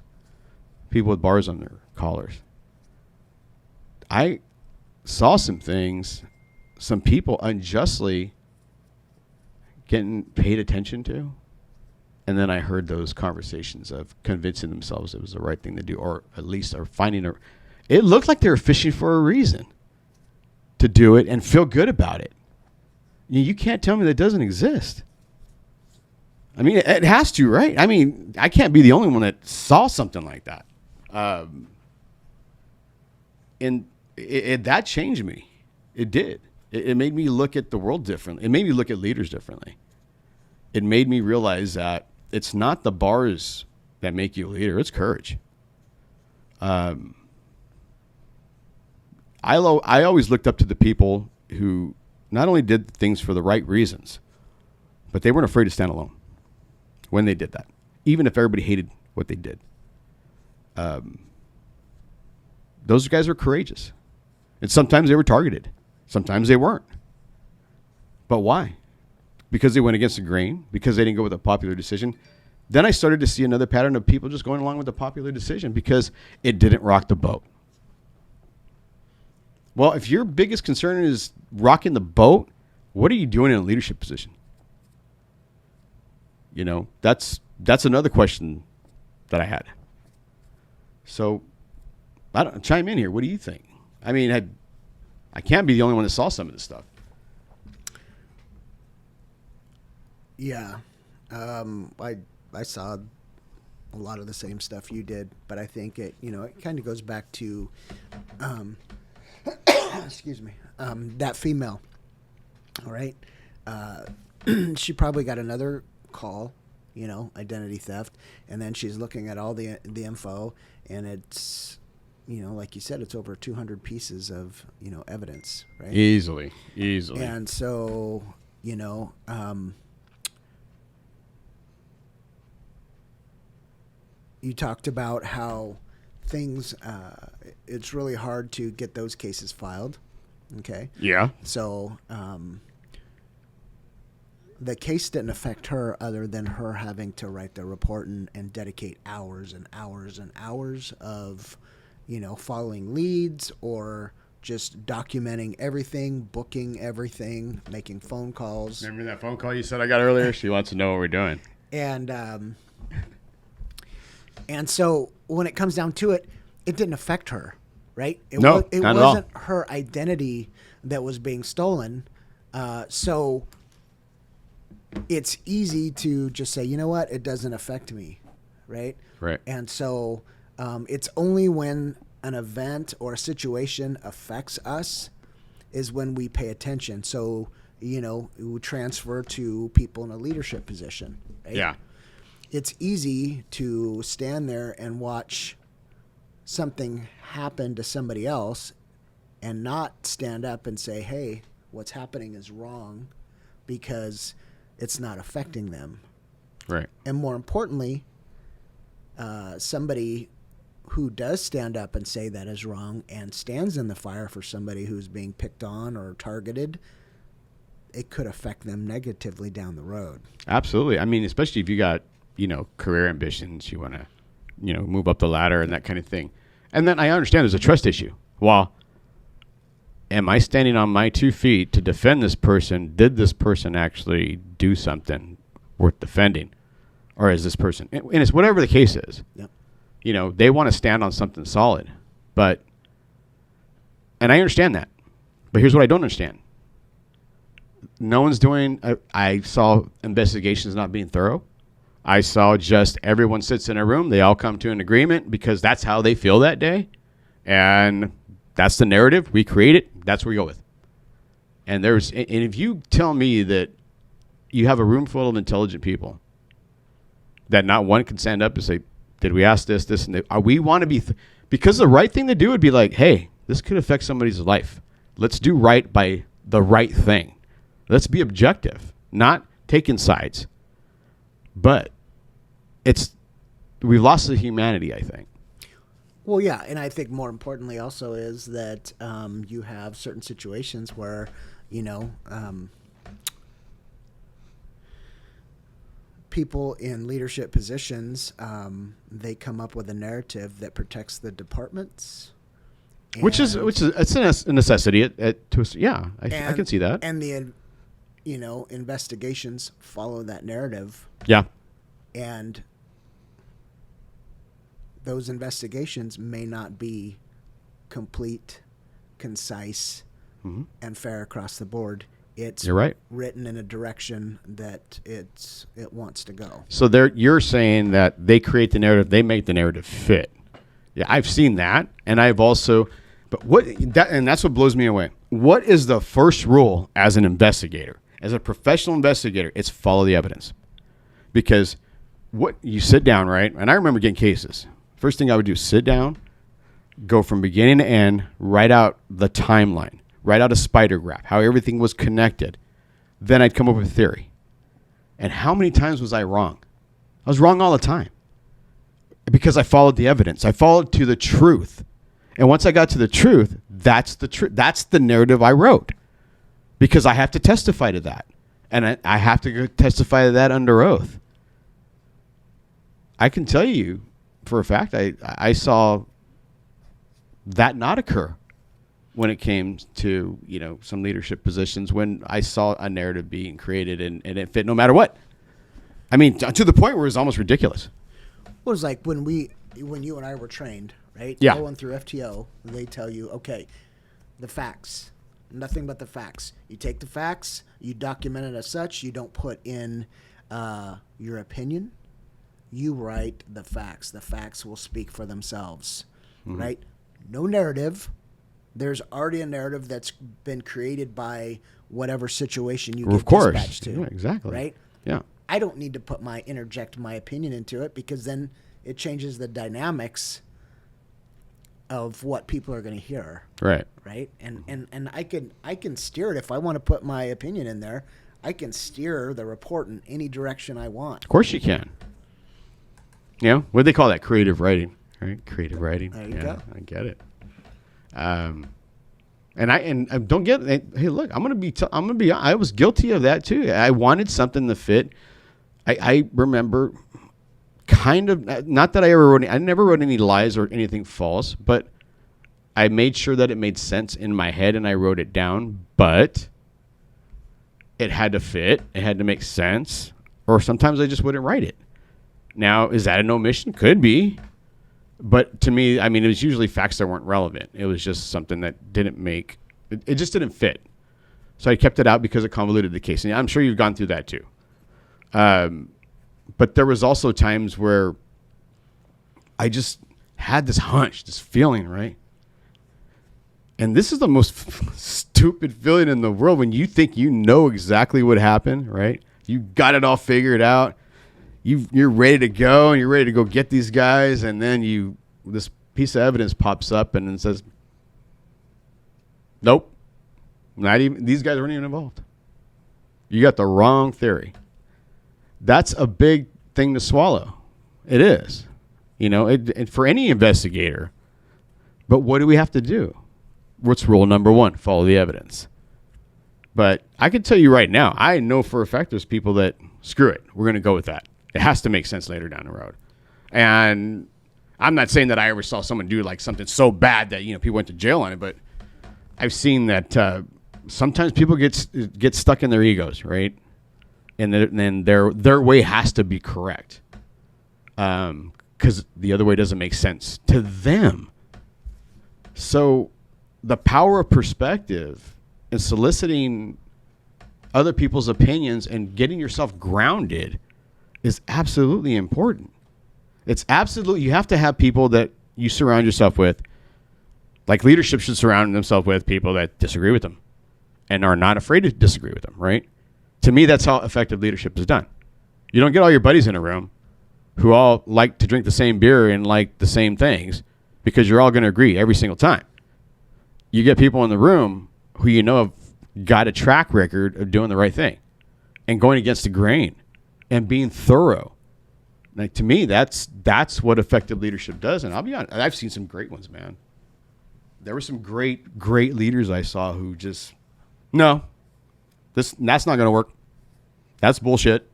S2: people with bars on their collars. I saw some things, some people unjustly getting paid attention to. And then I heard those conversations of convincing themselves it was the right thing to do, or at least are finding it looked like they were fishing for a reason to do it and feel good about it. You can't tell me that doesn't exist. I mean, it has to, right? I mean, I can't be the only one that saw something like that. And that changed me. It did. It made me look at the world differently. It made me look at leaders differently. It made me realize that it's not the bars that make you a leader. It's courage. I always looked up to the people who not only did things for the right reasons, but they weren't afraid to stand alone when they did that, even if everybody hated what they did. Those guys were courageous. And sometimes they were targeted. Sometimes they weren't. But why? Because they went against the grain, because they didn't go with a popular decision. Then I started to see another pattern of people just going along with the popular decision because it didn't rock the boat. Well, if your biggest concern is rocking the boat, what are you doing in a leadership position? You know, that's another question that I had. So, chime in here. What do you think? I mean, I can't be the only one that saw some of this stuff.
S1: Yeah. I saw a lot of the same stuff you did, but I think it kind of goes back to, excuse me, that female, all right? She probably got another call, identity theft, and then she's looking at all the info, and it's, like you said, it's over 200 pieces of, evidence, right?
S2: Easily.
S1: And so, you talked about how things, it's really hard to get those cases filed. Okay.
S2: Yeah.
S1: So, the case didn't affect her other than her having to write the report and dedicate hours and hours and hours of, following leads or just documenting everything, booking everything, making phone calls.
S2: Remember that phone call you said I got earlier? She wants to know what we're doing.
S1: And so when it comes down to it, it didn't affect her, right? It
S2: not at all.
S1: wasn't her identity that was being stolen. So it's easy to just say, you know what, it doesn't affect me, right?
S2: Right.
S1: And so it's only when an event or a situation affects us is when we pay attention. So, we transfer to people in a leadership position, right?
S2: Yeah.
S1: It's easy to stand there and watch something happen to somebody else and not stand up and say, hey, what's happening is wrong because it's not affecting them.
S2: Right.
S1: And more importantly, somebody who does stand up and say that is wrong and stands in the fire for somebody who's being picked on or targeted, it could affect them negatively down the road.
S2: Absolutely. I mean, especially if you got, career ambitions, you want to, move up the ladder and that kind of thing. And then I understand there's a trust issue. Well, am I standing on my 2 feet to defend this person? Did this person actually do something worth defending? Or is this person, and it's whatever the case is,
S1: Yep.
S2: They want to stand on something solid. And I understand that. But here's what I don't understand. No one's doing, I saw investigations not being thorough. I saw just everyone sits in a room. They all come to an agreement because that's how they feel that day. And that's the narrative. We create it. That's what we go with. And if you tell me that you have a room full of intelligent people that not one can stand up and say, did we ask this, and that? We want to be, because the right thing to do would be like, hey, this could affect somebody's life. Let's do right by the right thing. Let's be objective, not taking sides. But we've lost the humanity, I think.
S1: Well, yeah, and I think more importantly also is that you have certain situations where, people in leadership positions, they come up with a narrative that protects the departments.
S2: Which is it's a necessity. I can see that.
S1: And the investigations follow that narrative.
S2: Yeah.
S1: And those investigations may not be complete, concise, and fair across the board. You're right. Written in a direction that it wants to go.
S2: So you're saying that they create the narrative, they make the narrative fit. Yeah, I've seen that, and I've also, and that's what blows me away. What is the first rule as an investigator, as a professional investigator? It's follow the evidence, because what you sit down, right? And I remember getting cases. First thing I would do is sit down, go from beginning to end, write out the timeline, write out a spider graph, how everything was connected. Then I'd come up with a theory. And how many times was I wrong? I was wrong all the time because I followed the evidence. I followed to the truth. And once I got to the truth, that's the truth. That's the narrative I wrote because I have to testify to that. And I have to go testify to that under oath. I can tell you for a fact, I saw that not occur when it came to, some leadership positions when I saw a narrative being created and it fit no matter what. I mean, to the point where it was almost ridiculous.
S1: Well, it was like when you and I were trained, right?
S2: Yeah.
S1: Going through FTO, they tell you, okay, the facts, nothing but the facts. You take the facts, you document it as such. You don't put in your opinion. You write the facts. The facts will speak for themselves, right? No narrative. There's already a narrative that's been created by whatever situation you get dispatched to.
S2: Yeah, exactly.
S1: Right?
S2: Yeah.
S1: I don't need to interject my opinion into it because then it changes the dynamics of what people are going to hear.
S2: Right.
S1: Right? And I can steer it if I want to put my opinion in there. I can steer the report in any direction I want.
S2: Of course you can. What do they call that? Creative writing, right? Creative writing.
S1: There you go.
S2: I get it. And I don't get it. Hey, look, I'm gonna be. I was guilty of that too. I wanted something to fit. I remember, kind of, not that I never wrote any lies or anything false, but I made sure that it made sense in my head and I wrote it down. But it had to fit. It had to make sense. Or sometimes I just wouldn't write it. Now, is that an omission? Could be. But to me, I mean, it was usually facts that weren't relevant. It was just something that didn't make, it just didn't fit. So I kept it out because it convoluted the case. And I'm sure you've gone through that too. But there was also times where I just had this hunch, this feeling, right? And this is the most stupid feeling in the world when you think you know exactly what happened, right? You got it all figured out. You're ready to go, and you're ready to go get these guys, and then this piece of evidence pops up and it says, nope, not even, these guys weren't even involved. You got the wrong theory. That's a big thing to swallow. It is, for any investigator. But what do we have to do? What's rule number one? Follow the evidence. But I can tell you right now, I know for a fact there's people that, screw it, we're going to go with that. It has to make sense later down the road. And I'm not saying that I ever saw someone do like something so bad that, people went to jail on it, but I've seen that sometimes people get stuck in their egos, right? And then their way has to be correct. Because the other way doesn't make sense to them. So the power of perspective and soliciting other people's opinions and getting yourself grounded is absolutely important. It's absolutely, you have to have people that you surround yourself with, like leadership should surround themselves with people that disagree with them and are not afraid to disagree with them, right? To me, that's how effective leadership is done. You don't get all your buddies in a room who all like to drink the same beer and like the same things because you're all going to agree every single time. You get people in the room who have got a track record of doing the right thing and going against the grain and being thorough. Like, to me, that's what effective leadership does. And I'll be honest, I've seen some great ones, man. There were some great leaders I saw who just, no, that's not going to work. That's bullshit.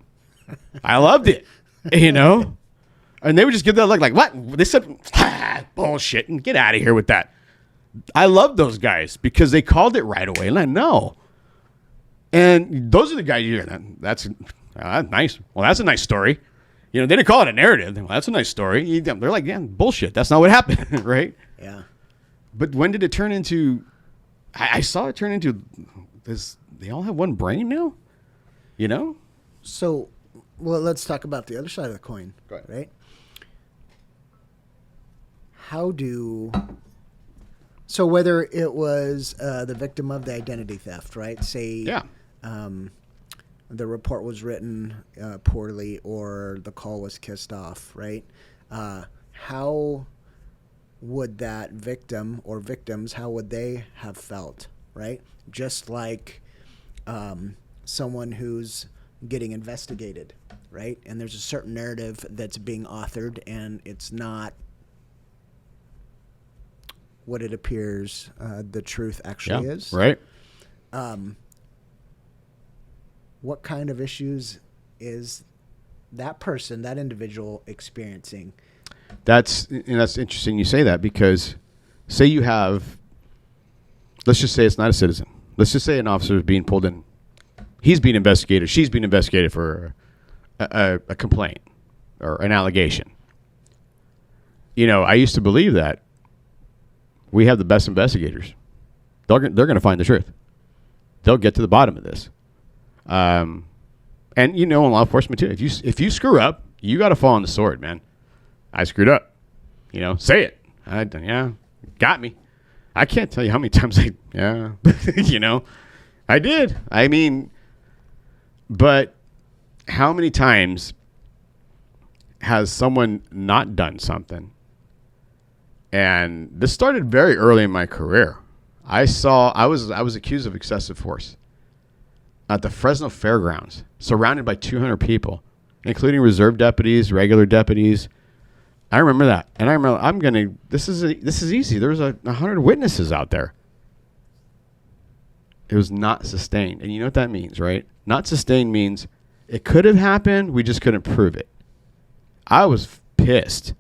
S2: I loved it, And they would just give that look like, what? They said, bullshit, and get out of here with that. I love those guys because they called it right away. And I know. And those are the guys that's nice. Well, that's a nice story. They didn't call it a narrative. Well, that's a nice story. They're like, yeah, bullshit. That's not what happened, right?
S1: Yeah.
S2: But when did it turn into, I saw it turn into this, they all have one brain now?
S1: So, well, let's talk about the other side of the coin.
S2: Go ahead.
S1: Right? So whether it was the victim of the identity theft, right? Say,
S2: yeah.
S1: the report was written poorly or the call was kissed off, right? How would that victim or victims, how would they have felt, right? Just like someone who's getting investigated, right? And there's a certain narrative that's being authored, and it's not what it appears the truth actually is.
S2: Right.
S1: What kind of issues is that person, that individual, experiencing?
S2: That's interesting you say that, because say you have, let's just say it's not a citizen. Let's just say an officer is being pulled in. He's being investigated. She's being investigated for a complaint or an allegation. You know, I used to believe that we have the best investigators. They're going to find the truth. They'll get to the bottom of this. And you know, in law enforcement too, if you screw up, you got to fall on the sword, man. I screwed up. You know, say it. Yeah, got me. I can't tell you how many times you know, I did. I mean, but how many times has someone not done something? And this started very early in my career. I was accused of excessive force at the Fresno Fairgrounds, surrounded by 200 people, including reserve deputies, regular deputies. I remember that. And I remember this is easy. There was 100 witnesses out there. It was not sustained. And you know what that means, right? Not sustained means it could have happened. We just couldn't prove it. I was pissed.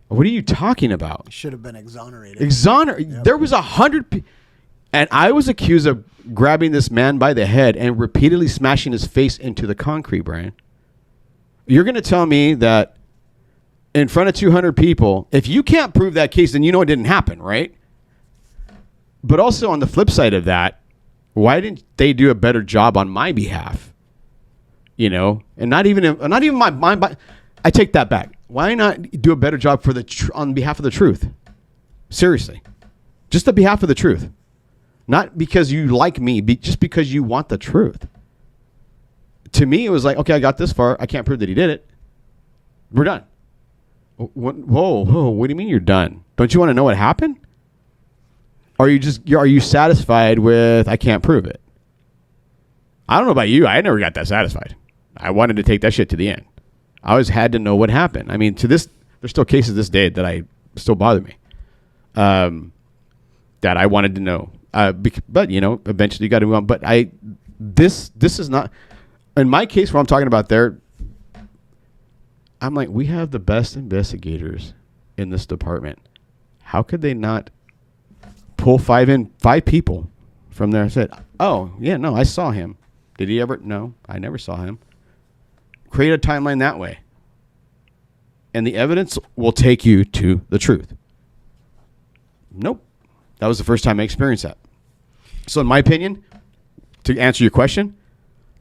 S2: What are you talking about?
S1: Should have been exonerated.
S2: Yep. There was 100 people. And I was accused of grabbing this man by the head and repeatedly smashing his face into the concrete, Brian. You're going to tell me that in front of 200 people, if you can't prove that case, then you know it didn't happen, right? But also on the flip side of that, why didn't they do a better job on my behalf? You know, and not even my I take that back. Why not do a better job on behalf of the truth? Seriously, just on behalf of the truth, not because you like me, just because you want the truth. To me, it was like, okay, I got this far. I can't prove that he did it. We're done. Whoa! What do you mean you're done? Don't you want to know what happened? Are you satisfied with I can't prove it? I don't know about you. I never got that satisfied. I wanted to take that shit to the end. I always had to know what happened. I mean, there's still cases this day that still bother me. That I wanted to know. But you know, eventually you got to move on. But this is not, in my case where I'm talking about there, I'm like, we have the best investigators in this department. How could they not pull five people from there and said, oh, yeah, no, I saw him. Did he ever? No, I never saw him. Create a timeline that way. And the evidence will take you to the truth. Nope. That was the first time I experienced that. So in my opinion, to answer your question,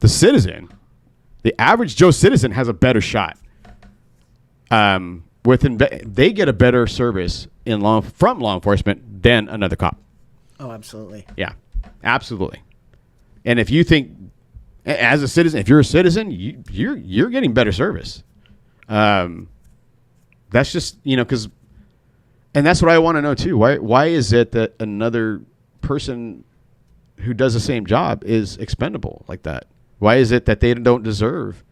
S2: the average Joe citizen has a better shot. They get a better service from law enforcement than another cop.
S1: Oh, absolutely.
S2: Yeah, absolutely. And if you think, as a citizen, if you're a citizen, you're getting better service. That's just, you know, and that's what I want to know too. Why is it that another person who does the same job is expendable like that? Why is it that they don't deserve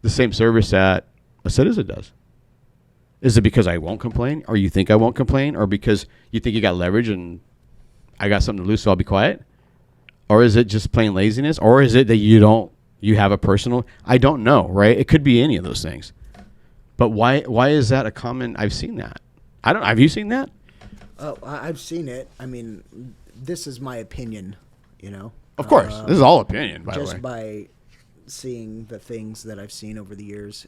S2: the same service that a citizen does? Is it because I won't complain, or you think I won't complain, or because you think you got leverage and I got something to lose, so I'll be quiet? Or is it just plain laziness? Or is it that you have a personal, I don't know, right? It could be any of those things. But why is that a common, I've seen that. Have you seen that?
S1: Oh, I've seen it. I mean, this is my opinion, you know.
S2: Of course. This is all opinion, by the way.
S1: Just by seeing the things that I've seen over the years.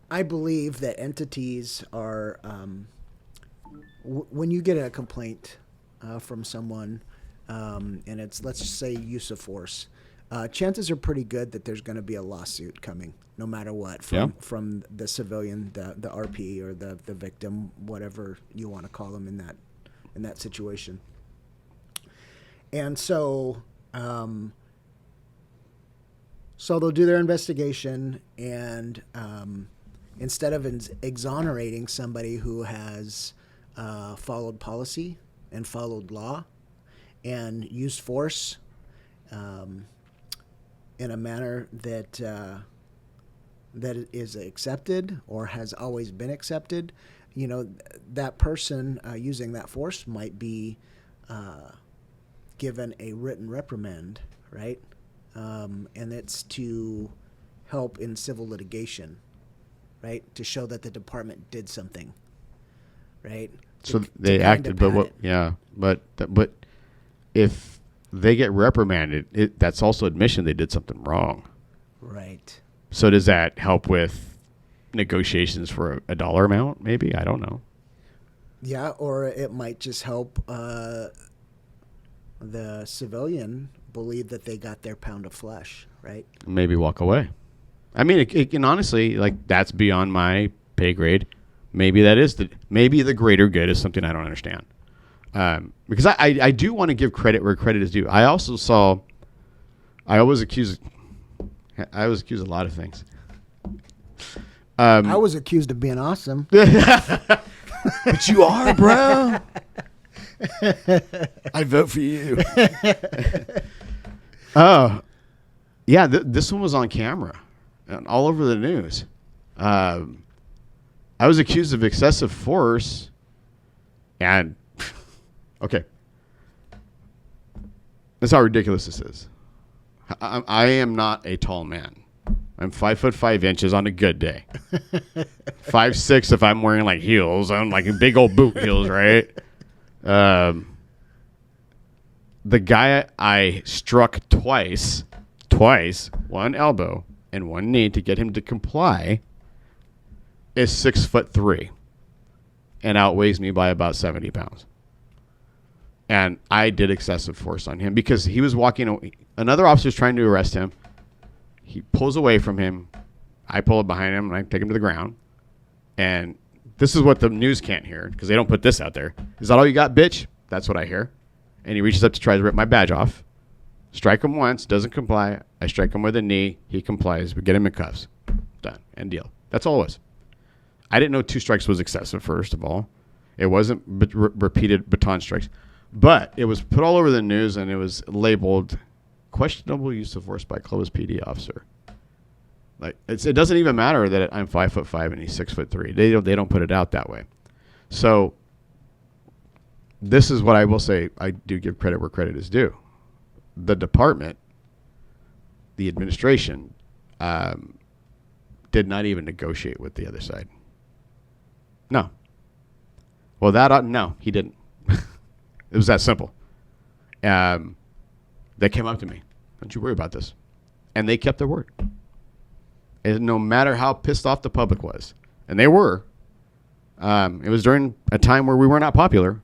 S1: I believe that entities are, when you get a complaint from someone, and it's, let's just say, use of force, chances are pretty good that there's going to be a lawsuit coming, no matter what, from the civilian, the RP, or the victim, whatever you want to call them in that situation. And so they'll do their investigation, and instead of exonerating somebody who has followed policy and followed law and used force in a manner that is accepted or has always been accepted, that person using that force might be given a written reprimand, right? And it's to help in civil litigation, right? To show that the department did something, right?
S2: So they acted, but what? Yeah, but if they get reprimanded, that's also admission they did something wrong.
S1: Right.
S2: So does that help with negotiations for a dollar amount? Maybe, I don't know.
S1: Yeah, or it might just help the civilian believe that they got their pound of flesh, right?
S2: Maybe walk away. I mean, it can honestly, like, that's beyond my pay grade. Maybe that is maybe the greater good is something I don't understand. Because I do want to give credit where credit is due. I was accused of a lot of things.
S1: I was accused of being awesome.
S2: But you are, bro. I vote for you. Oh, yeah. This one was on camera and all over the news. I was accused of excessive force, and okay, that's how ridiculous this is. I am not a tall man. I'm 5'5" on a good day. 5'6" if I'm wearing like heels. I'm like big old boot heels, right? The guy I struck twice, one elbow and one knee to get him to comply, is 6'3" and outweighs me by about 70 pounds. And I did excessive force on him because he was walking. Another officer's trying to arrest him. He pulls away from him. I pull up behind him and I take him to the ground. And this is what the news can't hear because they don't put this out there. Is that all you got, bitch? That's what I hear. And he reaches up to try to rip my badge off. Strike him once, doesn't comply. I strike him with a knee. He complies. We get him in cuffs. Done. End deal. That's all it was. I didn't know 2 strikes was excessive, first of all. It wasn't repeated baton strikes. But it was put all over the news, and it was labeled questionable use of force by Clovis PD officer. Like it doesn't even matter that I'm 5'5" and he's 6'3". They don't put it out that way. So this is what I will say. I do give credit where credit is due. The department, the administration, did not even negotiate with the other side. No. Well, no, he didn't. It was that simple. They came up to me. Don't you worry about this. And they kept their word. And no matter how pissed off the public was, and they were, it was during a time where we were not popular,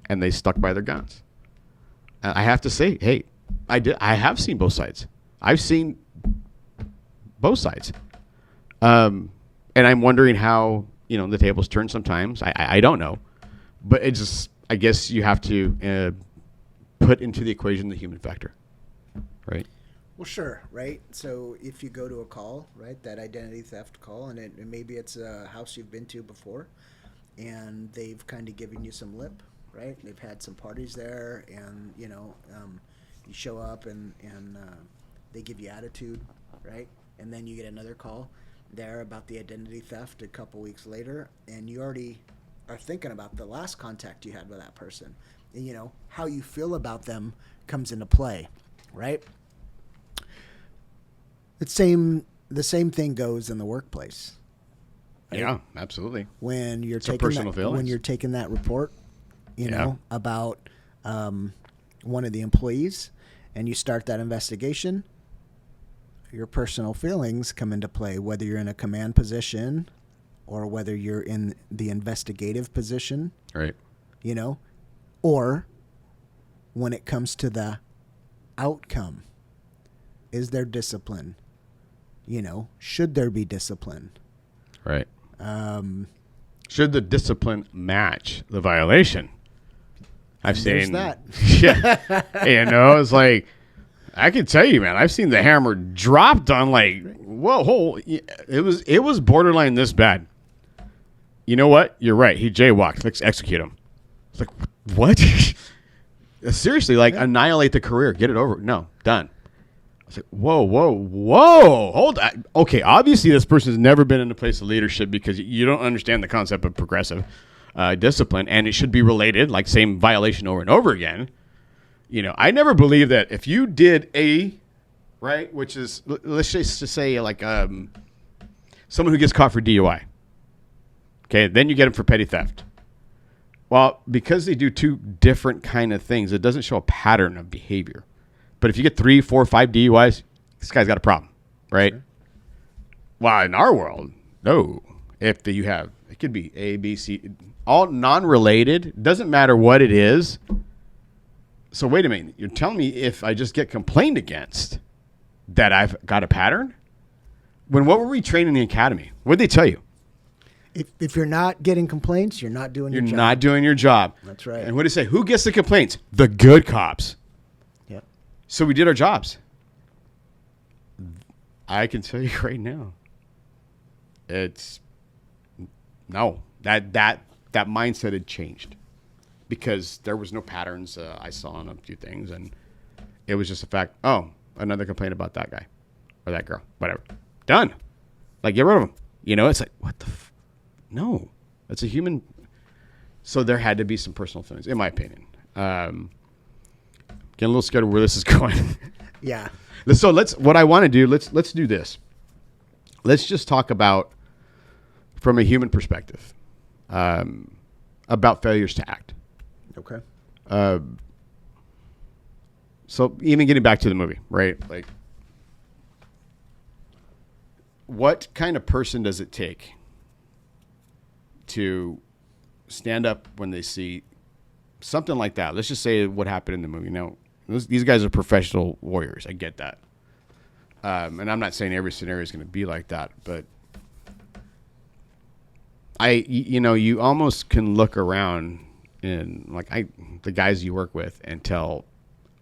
S2: and they stuck by their guns. I have to say, hey, I have seen both sides. I've seen both sides. And I'm wondering how, the tables turn sometimes. I don't know. But it just, I guess you have to put into the equation the human factor, right?
S1: Well, sure, right? So if you go to a call, right, that identity theft call, and maybe it's a house you've been to before, and they've kind of given you some lip, right? They've had some parties there, and, you show up and they give you attitude, right? And then you get another call there about the identity theft a couple weeks later, and you already are thinking about the last contact you had with that person. And, how you feel about them comes into play, right? The same thing goes in the workplace. Right?
S2: Yeah, absolutely.
S1: When you're
S2: when
S1: you're taking that report, about one of the employees, and you start that investigation, your personal feelings come into play, whether you're in a command position or whether you're in the investigative position,
S2: right?
S1: Or when it comes to the outcome, is there discipline? Should there be discipline?
S2: Right. Should the discipline match the violation? I've
S1: There's
S2: seen
S1: that.
S2: Yeah, you know, it's like I can tell you, man. I've seen the hammer dropped on like whoa. It was borderline this bad. You know what? You're right. He jaywalked. Let's execute him. It's like what? Seriously, like annihilate the career. Get it over. No, done. I was like, whoa. Hold on. Okay, obviously this person's never been in a place of leadership because you don't understand the concept of progressive discipline, and it should be related, like same violation over and over again. You know, I never believed that if you did right, which is, let's just say like someone who gets caught for DUI. Okay, then you get them for petty theft. Well, because they do two different kind of things, it doesn't show a pattern of behavior. But if you get 3, 4, 5 DUIs, this guy's got a problem, right? Sure. Well, in our world, no. If you have, it could be A, B, C, all non-related. Doesn't matter what it is. So wait a minute. You're telling me if I just get complained against that I've got a pattern? What were we trained in the academy? What did they tell you?
S1: If you're not getting complaints, you're not doing your job.
S2: You're not doing your job.
S1: That's right.
S2: And what did it say? Who gets the complaints? The good cops.
S1: Yep.
S2: So we did our jobs. I can tell you right now, it's no. That mindset had changed because there was no patterns I saw in a few things, and it was just a fact. Oh, another complaint about that guy or that girl, whatever. Done. Like, get rid of them. You know, it's like, what the no, it's a human. So there had to be some personal feelings, in my opinion. Getting a little scared of where this is going.
S1: Yeah.
S2: So what I want to do, let's do this. Let's just talk about, from a human perspective, about failures to act.
S1: Okay.
S2: So even getting back to the movie, right? Like, what kind of person does it take to stand up when they see something like that? Let's just say what happened in the movie. Now, these guys are professional warriors. I get that. And I'm not saying every scenario is going to be like that, but you almost can look around and the guys you work with and tell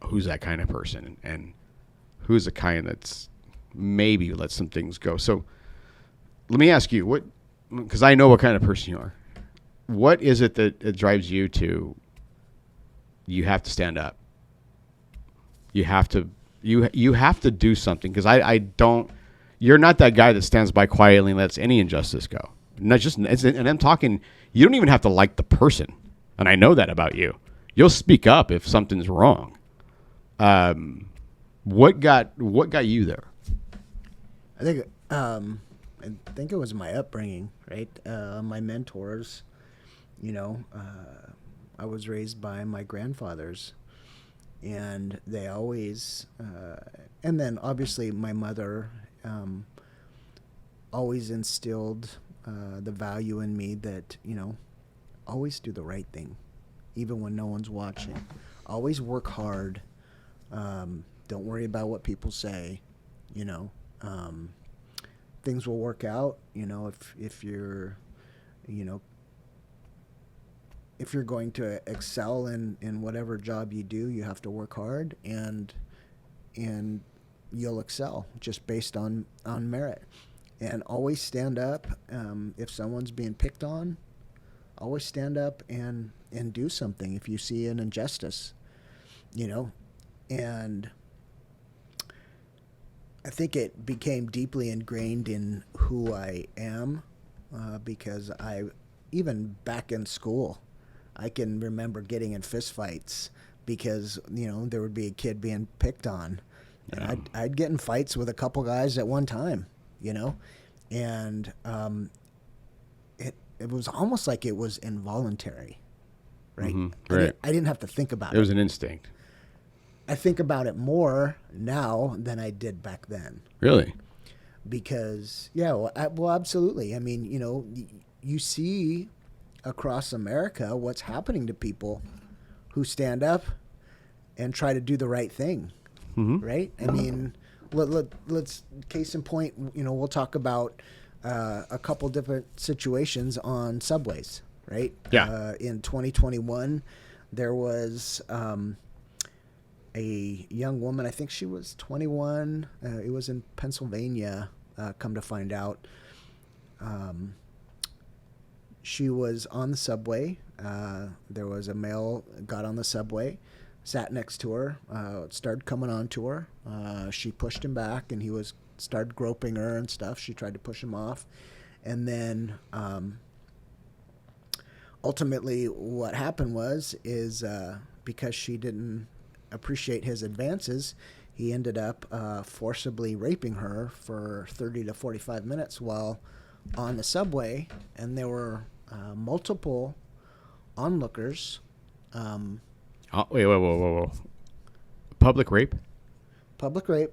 S2: who's that kind of person and who's the kind that's maybe let some things go. So let me ask you, because I know what kind of person you are. What is it that drives you to, you have to stand up? You have to do something, because I don't, you're not that guy that stands by quietly and lets any injustice go. And I'm talking, you don't even have to like the person. And I know that about you. You'll speak up if something's wrong. What got you there?
S1: I think it was my upbringing, right? My mentors, I was raised by my grandfathers, and they always, and then obviously my mother always instilled the value in me that, always do the right thing, even when no one's watching. Always work hard. Don't worry about what people say, things will work out, if you're, if you're going to excel in whatever job you do, you have to work hard, and you'll excel just based on merit. And always stand up. If someone's being picked on, always stand up and do something if you see an injustice, and I think it became deeply ingrained in who I am, because even back in school, I can remember getting in fistfights because, there would be a kid being picked on. Yeah. And I'd get in fights with a couple guys at one time, and it was almost like it was involuntary, right?
S2: Mm-hmm. Right.
S1: I didn't have to think about it.
S2: It was an instinct.
S1: I think about it more now than I did back then.
S2: Really?
S1: Because, well, absolutely. I mean, you see across America what's happening to people who stand up and try to do the right thing, right? I mean, let's case in point, we'll talk about a couple different situations on subways, right?
S2: Yeah.
S1: In 2021, there was a young woman. I think she was 21. It was in Pennsylvania. Come to find out, she was on the subway. There was a male got on the subway, sat next to her, started coming on to her. She pushed him back, and he started groping her and stuff. She tried to push him off, and then ultimately what happened is because she didn't appreciate his advances, he ended up forcibly raping her for 30 to 45 minutes while on the subway, and there were multiple onlookers.
S2: Wait, whoa. Public rape?
S1: Public rape,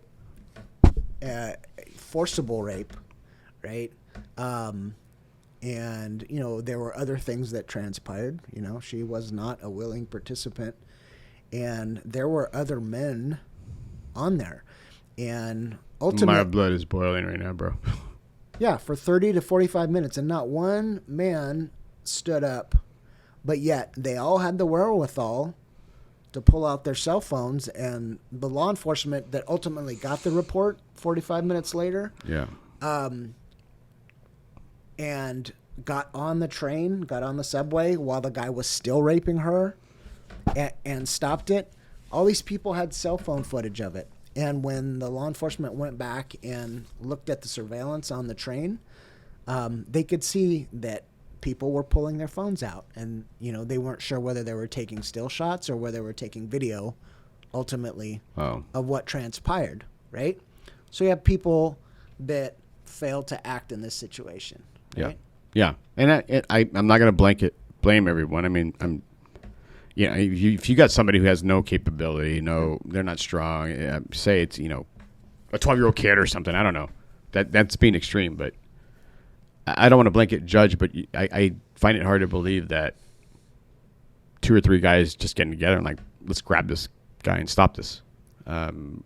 S1: forcible rape, right? And, there were other things that transpired. She was not a willing participant. And there were other men on there. And ultimately,
S2: my blood is boiling right now, bro.
S1: Yeah, for 30 to 45 minutes. And not one man stood up. But yet, they all had the wherewithal to pull out their cell phones. And the law enforcement that ultimately got the report 45 minutes later.
S2: Yeah.
S1: And got on the train, got on the subway while the guy was still raping her and stopped it. All these people had cell phone footage of it. And when the law enforcement went back and looked at the surveillance on the train, they could see that people were pulling their phones out. And, they weren't sure whether they were taking still shots or whether they were taking video, ultimately, of what transpired, right? So you have people that fail to act in this situation. Right?
S2: Yeah. And I'm not going to blame everyone. I mean, if you got somebody who has no capability, they're not strong, say it's, a 12-year-old kid or something, I don't know. That's being extreme, but I don't want to blanket judge, but I find it hard to believe that 2 or 3 guys just getting together and like, let's grab this guy and stop this. Can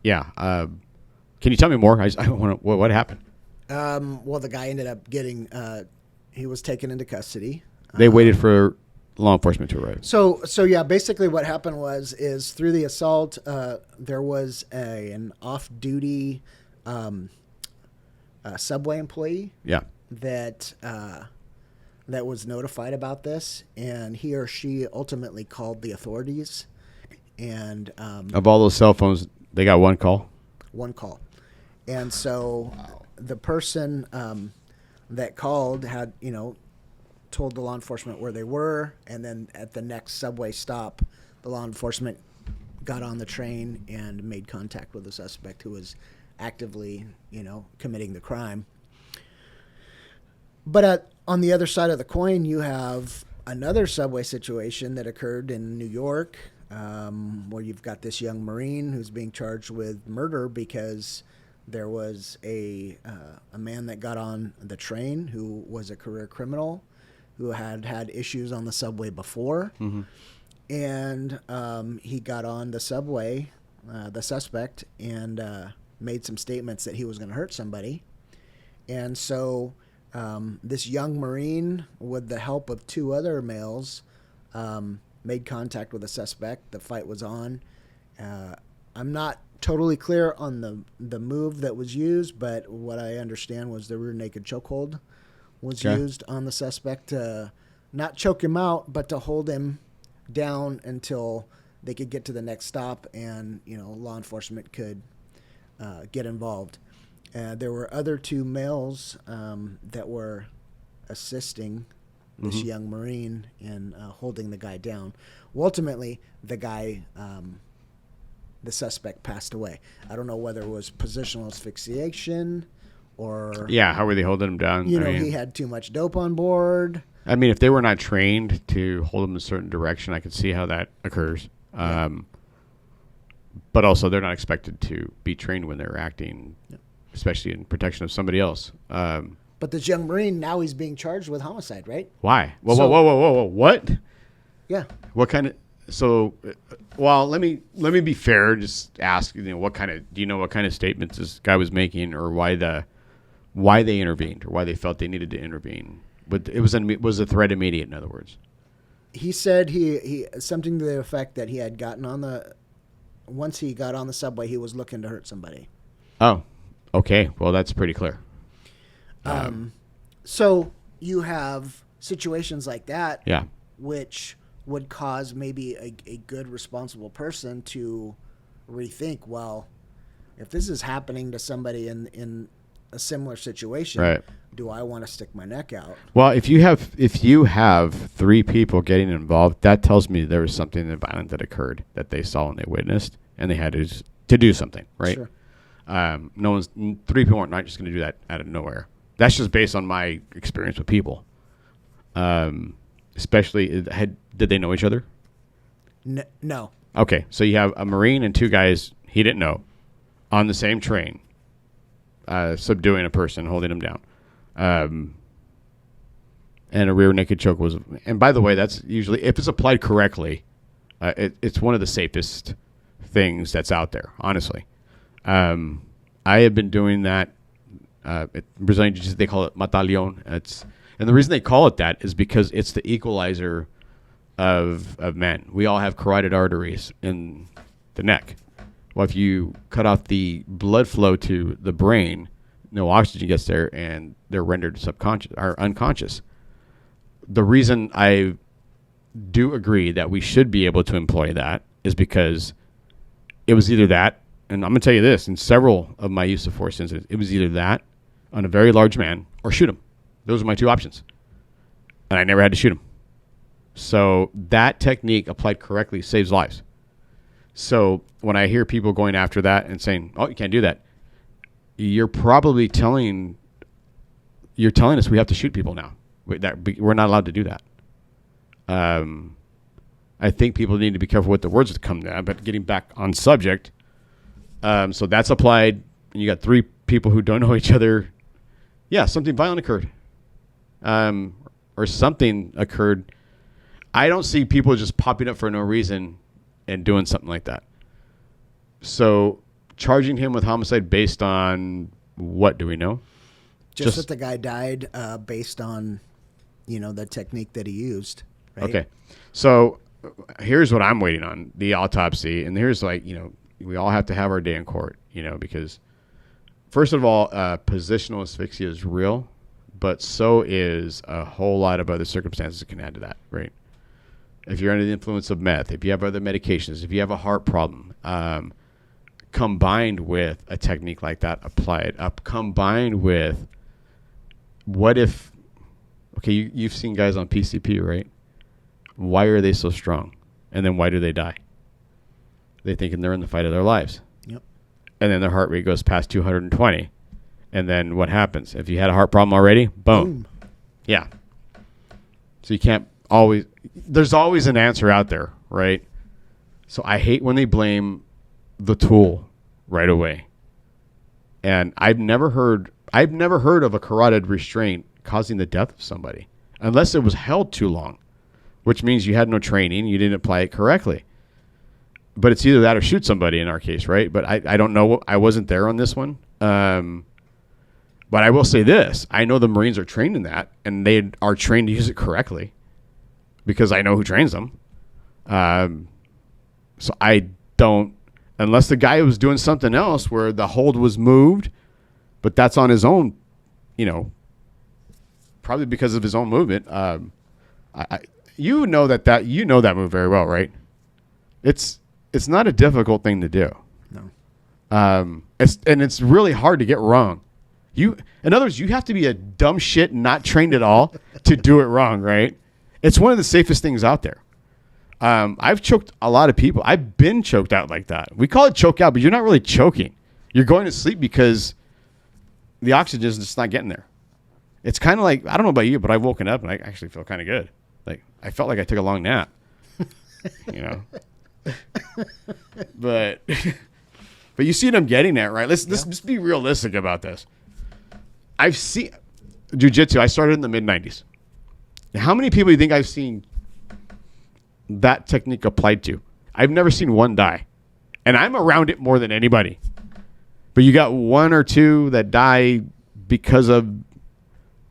S2: you tell me more? I want to, what happened?
S1: Well, the guy ended up getting, he was taken into custody.
S2: They waited for law enforcement to arrive.
S1: So yeah, basically what happened is through the assault, there was an off-duty subway employee.
S2: Yeah.
S1: That was notified about this, and he or she ultimately called the authorities. And
S2: of all those cell phones, they got one call.
S1: One call, and so the person that called had told the law enforcement where they were, and then at the next subway stop, the law enforcement got on the train and made contact with the suspect who was actively, committing the crime. But on the other side of the coin, you have another subway situation that occurred in New York, where you've got this young Marine who's being charged with murder because there was a man that got on the train who was a career criminal who had issues on the subway before.
S2: Mm-hmm.
S1: And he got on the subway, the suspect, and made some statements that he was going to hurt somebody. And so this young Marine, with the help of 2 other males, made contact with the suspect. The fight was on. I'm not totally clear on the move that was used, but what I understand was the rear naked chokehold was used on the suspect to not choke him out, but to hold him down until they could get to the next stop and, law enforcement could get involved. There were other 2 males that were assisting this young Marine in holding the guy down. Well, ultimately, the suspect passed away. I don't know whether it was positional asphyxiation or...
S2: Yeah, how were they holding him down?
S1: He had too much dope on board.
S2: I mean, if they were not trained to hold him a certain direction, I could see how that occurs. Yeah. But also, they're not expected to be trained when they're acting, especially in protection of somebody else.
S1: But this young Marine, now he's being charged with homicide, right?
S2: Why? Whoa. What?
S1: Yeah.
S2: What kind of... So, well, let me be fair. Just ask, what kind of... Do you know what kind of statements this guy was making, or why they intervened, or why they felt they needed to intervene? Was the threat immediate, in other words?
S1: He said he something to the effect that he had gotten on the once he got on the subway, he was looking to hurt somebody.
S2: Oh, okay. Well, that's pretty clear.
S1: So you have situations like that,
S2: Yeah.
S1: which would cause maybe a good responsible person to rethink, well, if this is happening to somebody in a similar situation,
S2: Right.
S1: do I want to stick my neck out?
S2: Well, if you have 3 people getting involved, that tells me there was something violent that occurred that they saw and they witnessed, and they had to do something, right?
S1: Sure.
S2: 3 people aren't not just going to do that out of nowhere. That's just based on my experience with people. Especially, did they know each other?
S1: No.
S2: Okay, so you have a Marine and 2 guys he didn't know on the same train, subduing a person, holding him down. And a rear naked choke was, and by the way, that's usually, if it's applied correctly, it's one of the safest things that's out there, honestly. I have been doing that. Brazilian Jiu-Jitsu, they call it Mataleon. And the reason they call it that is because it's the equalizer of men. We all have carotid arteries in the neck. Well, if you cut off the blood flow to the brain, no oxygen gets there, and they're rendered subconscious or unconscious. The reason I do agree that we should be able to employ that is because it was either that, and I'm going to tell you this, in several of my use of force incidents, it was either that on a very large man or shoot him. Those are my 2 options. And I never had to shoot him. So that technique applied correctly saves lives. So when I hear people going after that and saying, oh, you can't do that, you're probably telling us we have to shoot people now. We're not allowed to do that. I think people need to be careful with the words that come down. But getting back on subject, so that's applied. And you got 3 people who don't know each other. Yeah, something violent occurred, or something occurred. I don't see people just popping up for no reason and doing something like that. So charging him with homicide based on what do we know?
S1: Just that the guy died based on, the technique that he used. Right?
S2: Okay. So here's what I'm waiting on, the autopsy. And here's we all have to have our day in court, because first of all, positional asphyxia is real, but so is a whole lot of other circumstances that can add to that, right? If you're under the influence of meth, if you have other medications, if you have a heart problem, combined with a technique like that applied, combined with what if, okay, you've seen guys on PCP, right? Why are they so strong? And then why do they die? They thinking they're in the fight of their lives.
S1: Yep.
S2: And then their heart rate goes past 220. And then what happens? If you had a heart problem already, boom. Yeah. So you can't always, there's always an answer out there, right? So I hate when they blame the tool right away. And I've never heard of a carotid restraint causing the death of somebody unless it was held too long, which means you had no training, you didn't apply it correctly. But it's either that or shoot somebody in our case, right? But I don't know. I wasn't there on this one. But I will say this. I know the Marines are trained in that, and they are trained to use it correctly because I know who trains them. So I don't, unless the guy was doing something else where the hold was moved, but that's on his own, probably because of his own movement. You know that move very well, right? It's not a difficult thing to do.
S1: No.
S2: It's really hard to get wrong. In other words, you have to be a dumb shit not trained at all to do it wrong, right? It's one of the safest things out there. I've choked a lot of people. I've been choked out like that. We call it choke out, but you're not really choking. You're going to sleep because the oxygen is just not getting there. It's kind of like, I don't know about you, but I've woken up and I actually feel kind of good. Like I felt like I took a long nap, but you see what I'm getting at, right? Let's just be realistic about this. I've seen jiu-jitsu. I started in the mid-90s. How many people do you think I've seen that technique applied to? I've never seen one die. And I'm around it more than anybody. But you got 1 or 2 that die because of,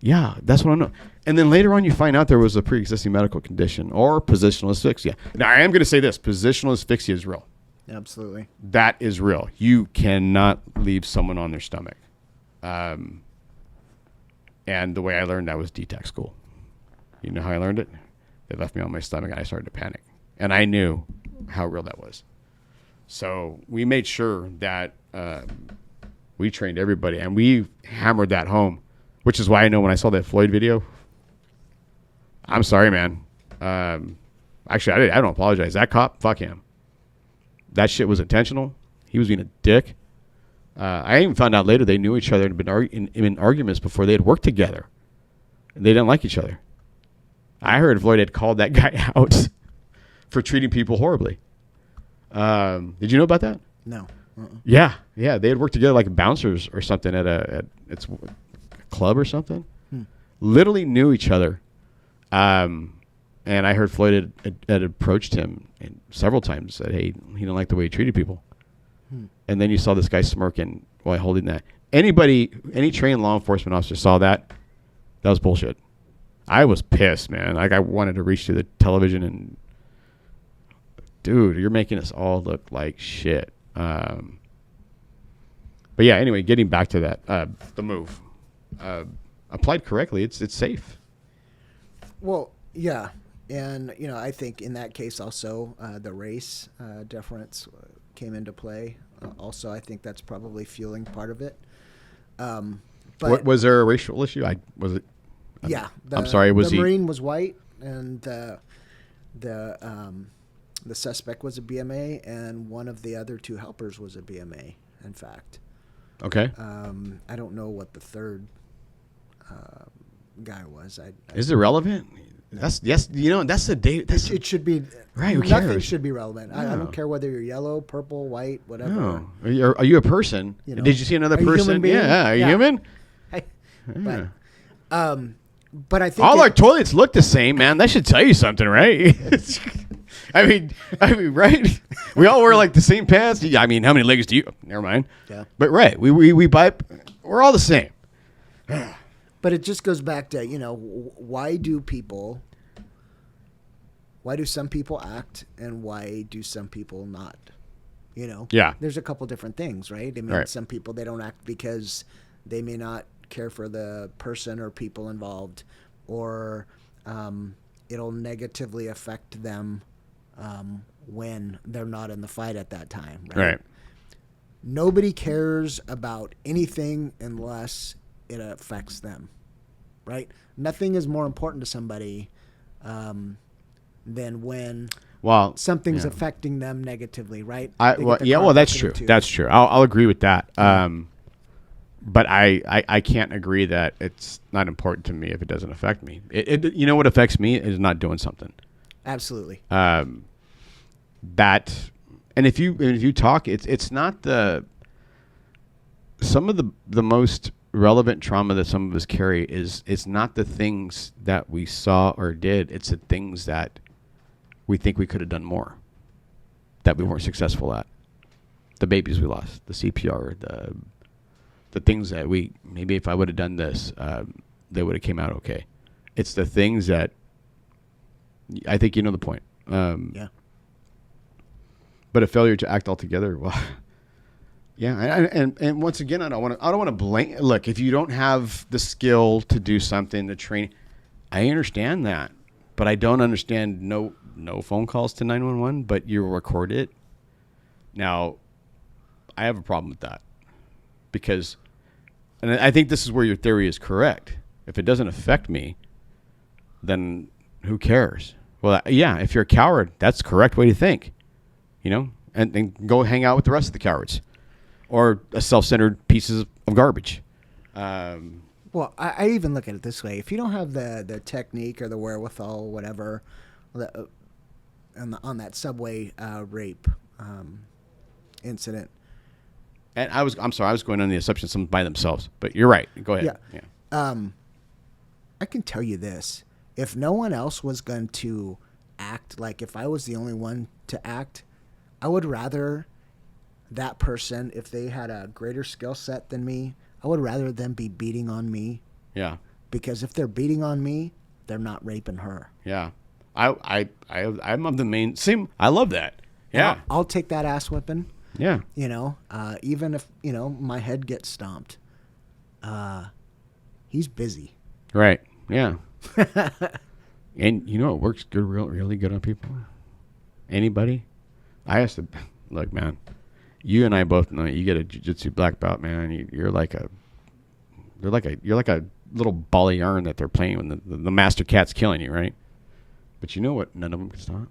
S2: that's what I know. And then later on, you find out there was a pre-existing medical condition or positional asphyxia. Now, I am going to say this. Positional asphyxia is real.
S1: Absolutely.
S2: That is real. You cannot leave someone on their stomach. And the way I learned that was DTAC school. You know how I learned it? They left me on my stomach, and I started to panic. And I knew how real that was. So we made sure that we trained everybody, and we hammered that home, which is why I know when I saw that Floyd video, I'm sorry, man. Actually, I don't apologize. That cop, fuck him. That shit was intentional. He was being a dick. I even found out later they knew each other and had been in arguments before they had worked together. And they didn't like each other. I heard Floyd had called that guy out for treating people horribly. Did you know about that?
S1: No.
S2: Yeah. They had worked together like bouncers or something at a club or something. Literally knew each other. And I heard Floyd had approached him several times and said, hey, he didn't like the way he treated people. And then you saw this guy smirking while holding that. Any trained law enforcement officer saw that. That was bullshit. I was pissed, man. Like, I wanted to reach to the television and, dude, you're making us all look like shit. But yeah, anyway, getting back to that, the move. Applied correctly, it's safe.
S1: Well, yeah. And, I think in that case also the race difference came into play. Also, I think that's probably fueling part of it. But
S2: was there a racial issue?
S1: Yeah.
S2: I'm sorry,
S1: the Marine was white, and the suspect was a BMA, and one of the other two helpers was a BMA, in fact.
S2: Okay.
S1: I don't know what the third guy was.
S2: Is it relevant? That's that's the day.
S1: It should be
S2: right. Who
S1: nothing
S2: cares?
S1: should be relevant.
S2: No.
S1: I don't care whether you're yellow, purple, white, whatever.
S2: No. Are you a person? Did you see another
S1: Are you a
S2: person?
S1: human being?
S2: Yeah. Are you
S1: Yeah.
S2: human?
S1: But I think
S2: all our toilets look the same, man. That should tell you something, right? I mean, right? We all wear like the same pants. I mean, how many legs do you? Never mind.
S1: Yeah.
S2: But right, we buy. We're all the same.
S1: But it just goes back to, why do some people act and why do some people not?
S2: Yeah.
S1: There's a couple different things, right? I mean,
S2: Right.
S1: Some people, they don't act because they may not care for the person or people involved, or it'll negatively affect them when they're not in the fight at that time, right?
S2: Right.
S1: Nobody cares about anything unless it affects them, right? Nothing is more important to somebody than when something's affecting them negatively, right?
S2: That's true. That's true. I'll agree with that. But I can't agree that it's not important to me if it doesn't affect me. What affects me is not doing something.
S1: Absolutely.
S2: And if you talk, it's not some of the most relevant trauma that some of us carry it's not the things that we saw or did. It's the things that we think we could have done more, that we weren't successful at. The babies we lost, the CPR, the things that maybe if I would have done this, they would have came out okay. It's the things that I think you know the point.
S1: Yeah.
S2: But a failure to act altogether, well, yeah, and once again, I don't want to blame. Look, if you don't have the skill to do something, the training, I understand that, but I don't understand no phone calls to 911, but you record it. Now, I have a problem with that because, and I think this is where your theory is correct. If it doesn't affect me, then who cares? Well, yeah, if you're a coward, that's the correct way to think, and go hang out with the rest of the cowards. Or a self-centered pieces of garbage.
S1: Well, I even look at it this way: if you don't have the technique or the wherewithal, whatever, on that subway rape incident,
S2: and I'm sorry, I was going on the assumption someone by themselves, but you're right. Go ahead.
S1: Yeah. I can tell you this: if no one else was going to act, like if I was the only one to act, I would rather that person, if they had a greater skill set than me, I would rather them be beating on me because if they're beating on me, they're not raping her.
S2: Yeah. I'm of the main same. I love that. Yeah.
S1: I'll take that ass whipping.
S2: Yeah.
S1: You know, even if, you know, my head gets stomped. He's busy.
S2: Right. Yeah. And you know, it works good, really good on people. Anybody? I asked look, man, you and I both know you get a jiu-jitsu black belt, man. You're like a little ball of yarn that they're playing when the master cat's killing you, right? But you know what? None of them can stop.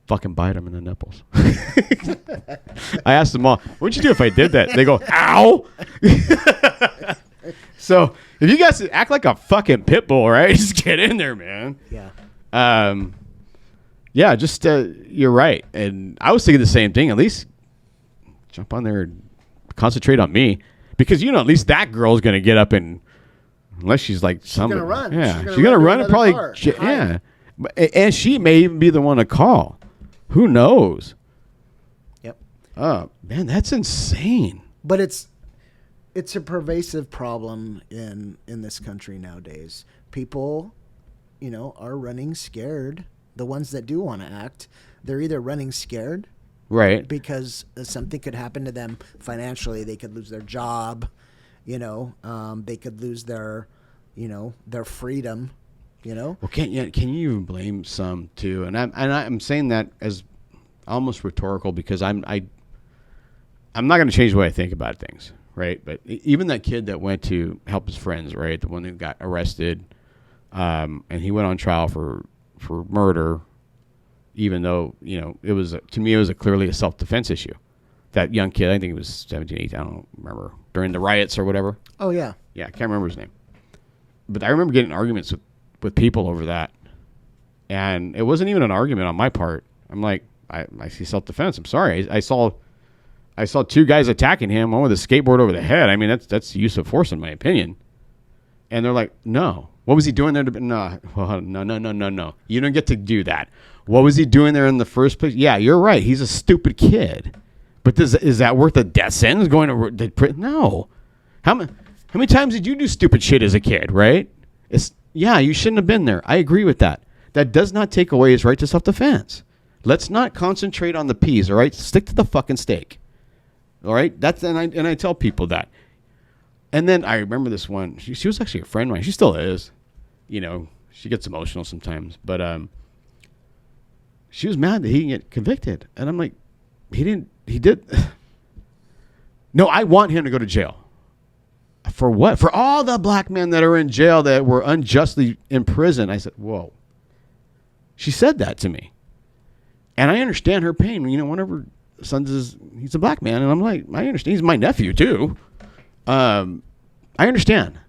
S2: Fucking bite them in the nipples. I asked them all, what'd you do if I did that? They go, ow. So if you guys act like a fucking pit bull, right? Just get in there, man.
S1: Yeah.
S2: Yeah, just you're right. And I was thinking the same thing. At least jump on there and concentrate on me. Because, you know, at least that girl's going to get up and, unless she's like somebody.
S1: She's going to run.
S2: Yeah, she's going to run and probably, yeah. And she may even be the one to call. Who knows?
S1: Yep.
S2: Oh, man, that's insane.
S1: But it's a pervasive problem in this country nowadays. People, you know, are running scared. The ones that do want to act, they're either running scared,
S2: right,
S1: because something could happen to them financially. They could lose their job, you know. They could lose their, you know, their freedom, you know.
S2: Well, can you even blame some too? And I'm saying that as almost rhetorical because I'm not going to change the way I think about things, right? But even that kid that went to help his friends, right, the one who got arrested, and he went on trial for murder, even though, you know, it was to me it was clearly a self-defense issue. That young kid, I think he was 17, 18, I don't remember, during the riots or whatever.
S1: Oh yeah.
S2: Yeah, I can't remember his name. But I remember getting arguments with people over that. And it wasn't even an argument on my part. I'm like, I see self-defense. I'm sorry. I saw two guys attacking him, one with a skateboard over the head. I mean, that's the use of force in my opinion. And they're like, no. What was he doing there? No. You don't get to do that. What was he doing there in the first place? Yeah, you're right. He's a stupid kid. But is that worth a death sentence? Going to prison? No. How many times did you do stupid shit as a kid, right? Yeah, you shouldn't have been there. I agree with that. That does not take away his right to self-defense. Let's not concentrate on the peas, all right? Stick to the fucking steak. All right? And I tell people that. And then I remember this one. She was actually a friend of mine. She still is. You know, she gets emotional sometimes. But she was mad that he didn't get convicted. And I'm like, he did. No, I want him to go to jail. For what? For all the black men that are in jail that were unjustly imprisoned. I said, whoa. She said that to me. And I understand her pain. You know, whenever son says he's a black man, and I'm like, I understand. He's my nephew, too. I understand.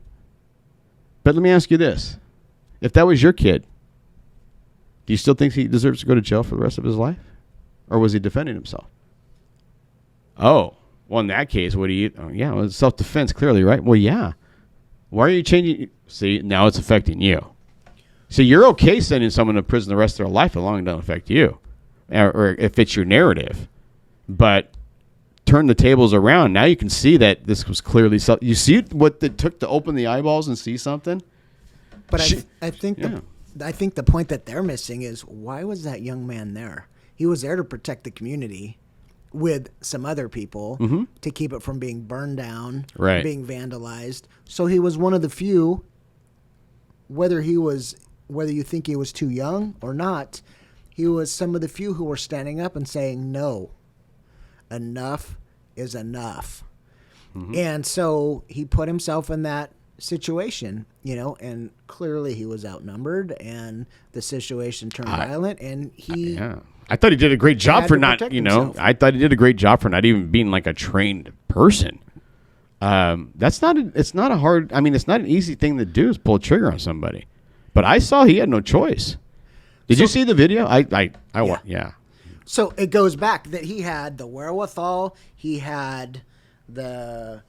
S2: But let me ask you this. If that was your kid, do you still think he deserves to go to jail for the rest of his life? Or was he defending himself? Oh, well, in that case, what do you... Oh, yeah, well, it's self-defense, clearly, right? Well, yeah. Why are you changing... See, now it's affecting you. So you're okay sending someone to prison the rest of their life as long as it doesn't affect you. Or if it's your narrative. But turn the tables around. Now you can see that this was clearly... You see what it took to open the eyeballs and see something?
S1: But I think the point that they're missing is, why was that young man there? He was there to protect the community with some other people to keep it from being burned down, being vandalized. So he was one of the few, whether you think he was too young or not, he was some of the few who were standing up and saying, no, enough is enough. And so he put himself in that situation, you know, and clearly he was outnumbered and the situation turned violent, and he...
S2: I thought he did a great job for not, you know, himself. I thought he did a great job for not even being like a trained person. It's not an easy thing to do is pull a trigger on somebody. But I saw he had no choice. Did you see the video? Yeah.
S1: So it goes back that he had the wherewithal, he had the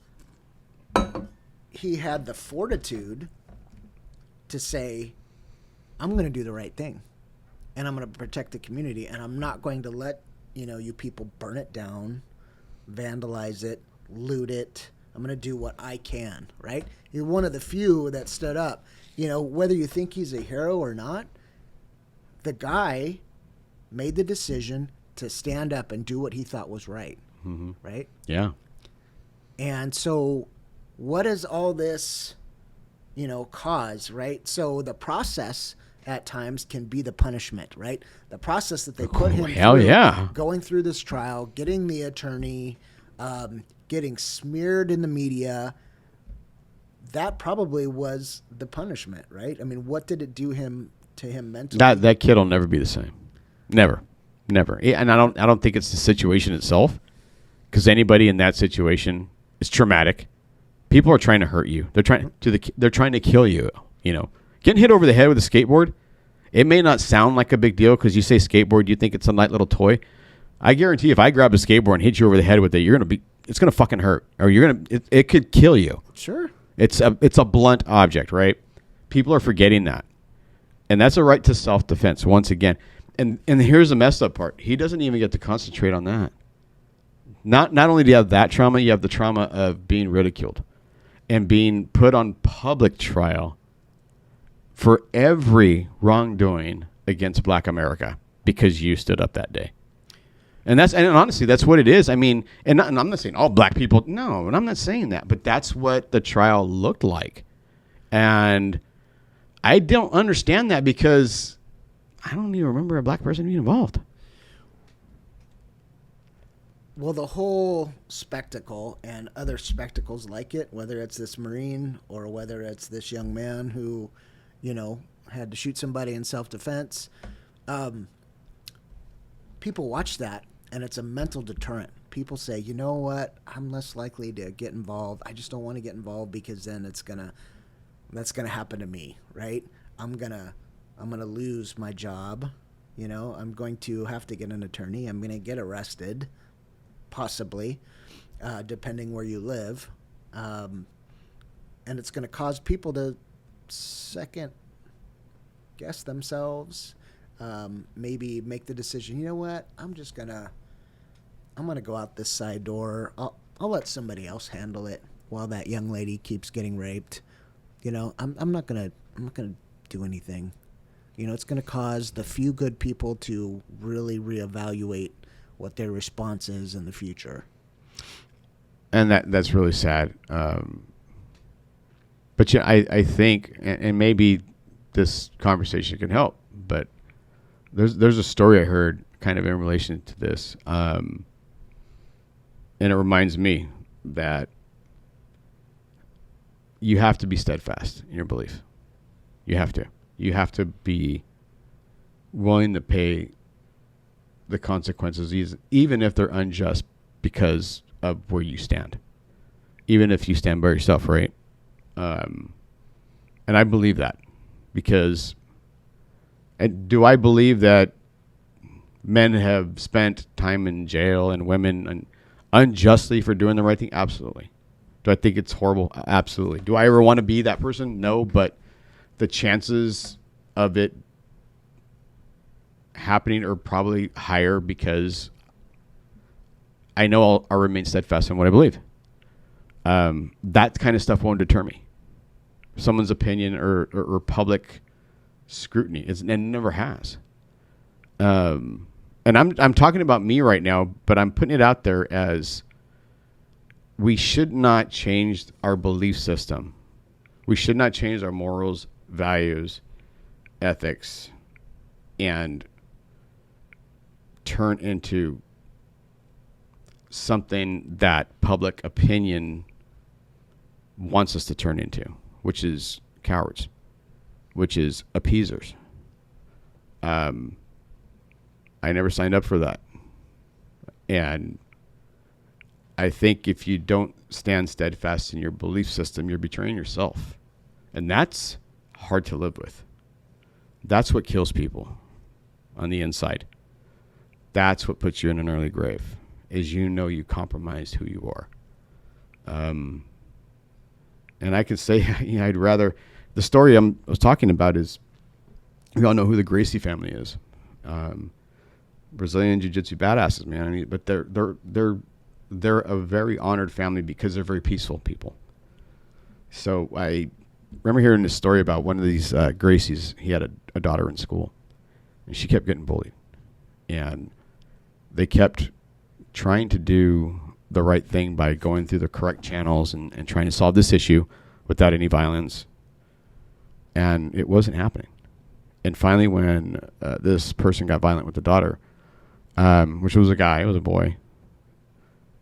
S1: fortitude to say, I'm going to do the right thing. And I'm going to protect the community, and I'm not going to let, you know, you people burn it down, vandalize it, loot it, I'm going to do what I can, right? You're one of the few that stood up. You know, whether you think he's a hero or not, the guy made the decision to stand up and do what he thought was right, right?
S2: Yeah.
S1: And so what does all this, you know, cause, right? So the process at times can be the punishment, right? The process that they put him
S2: hell
S1: through,
S2: yeah.
S1: going through this trial, getting the attorney, getting smeared in the media, that probably was the punishment, right? I mean, what did it do to him mentally?
S2: That kid will never be the same. Never. Yeah, and I don't think it's the situation itself, because anybody in that situation is traumatic. People are trying to hurt you. They're trying to kill you. You know, getting hit over the head with a skateboard, it may not sound like a big deal because you say skateboard, you think it's a light little toy. I guarantee if I grab a skateboard and hit you over the head with it, it's gonna fucking hurt, or it could kill you.
S1: Sure.
S2: It's a blunt object, right? People are forgetting that, and that's a right to self-defense once again. And here's the messed up part: he doesn't even get to concentrate on that. Not only do you have that trauma, you have the trauma of being ridiculed and being put on public trial for every wrongdoing against Black America because you stood up that day. And honestly, that's what it is. I mean, and I'm not saying all black people. No, and I'm not saying that. But that's what the trial looked like. And I don't understand that because I don't even remember a black person being involved.
S1: Well, the whole spectacle and other spectacles like it, whether it's this Marine or whether it's this young man who, you know, had to shoot somebody in self-defense, people watch that, and it's a mental deterrent. People say, you know what, I'm less likely to get involved. I just don't want to get involved because then that's gonna happen to me, right? I'm gonna lose my job. You know, I'm going to have to get an attorney. I'm gonna get arrested, possibly, depending where you live, and it's gonna cause people to second guess themselves. Maybe make the decision, you know what, I'm gonna go out this side door. I'll let somebody else handle it while that young lady keeps getting raped. You know, I'm not gonna do anything. You know, it's gonna cause the few good people to really reevaluate what their response is in the future.
S2: And that's really sad. But yeah, I think, and maybe this conversation can help, but there's a story I heard kind of in relation to this, and it reminds me that you have to be steadfast in your belief. You have to be willing to pay the consequences, even if they're unjust, because of where you stand. Even if you stand by yourself, right? And I believe that, because do I believe that men have spent time in jail and women unjustly for doing the right thing? Absolutely. Do I think it's horrible? Absolutely. Do I ever want to be that person? No, but the chances of it happening are probably higher because I know I'll remain steadfast in what I believe. That kind of stuff won't deter me. Someone's opinion or public scrutiny, and it never has. And I'm talking about me right now, but I'm putting it out there as we should not change our belief system. We should not change our morals, values, ethics, and turn into something that public opinion wants us to turn into, which is cowards, which is appeasers. I never signed up for that. And I think if you don't stand steadfast in your belief system, you're betraying yourself. And that's hard to live with. That's what kills people on the inside. That's what puts you in an early grave, is you compromised who you are. And I can say, I'd rather, the story I was talking about is, we all know who the Gracie family is. Brazilian jiu-jitsu badasses, man. I mean, but they're they're a very honored family because they're very peaceful people. So I remember hearing this story about one of these Gracies. He had a daughter in school, and she kept getting bullied. And they kept trying to do the right thing by going through the correct channels and trying to solve this issue without any violence. And it wasn't happening. And finally, when this person got violent with the daughter, which was a guy, it was a boy,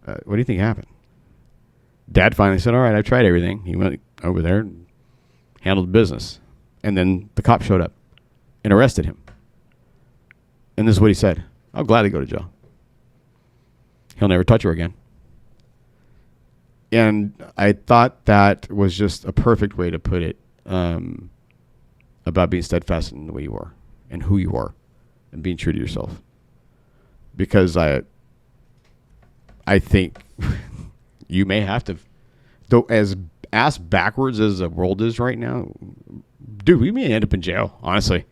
S2: what do you think happened? Dad finally said, all right, I've tried everything. He went over there and handled business. And then the cop showed up and arrested him. And this is what he said: I'll gladly go to jail. He'll never touch her again. And I thought that was just a perfect way to put it, about being steadfast in the way you are and who you are and being true to yourself. Because I think you may have to, though, as ass backwards as the world is right now, dude, we may end up in jail, honestly.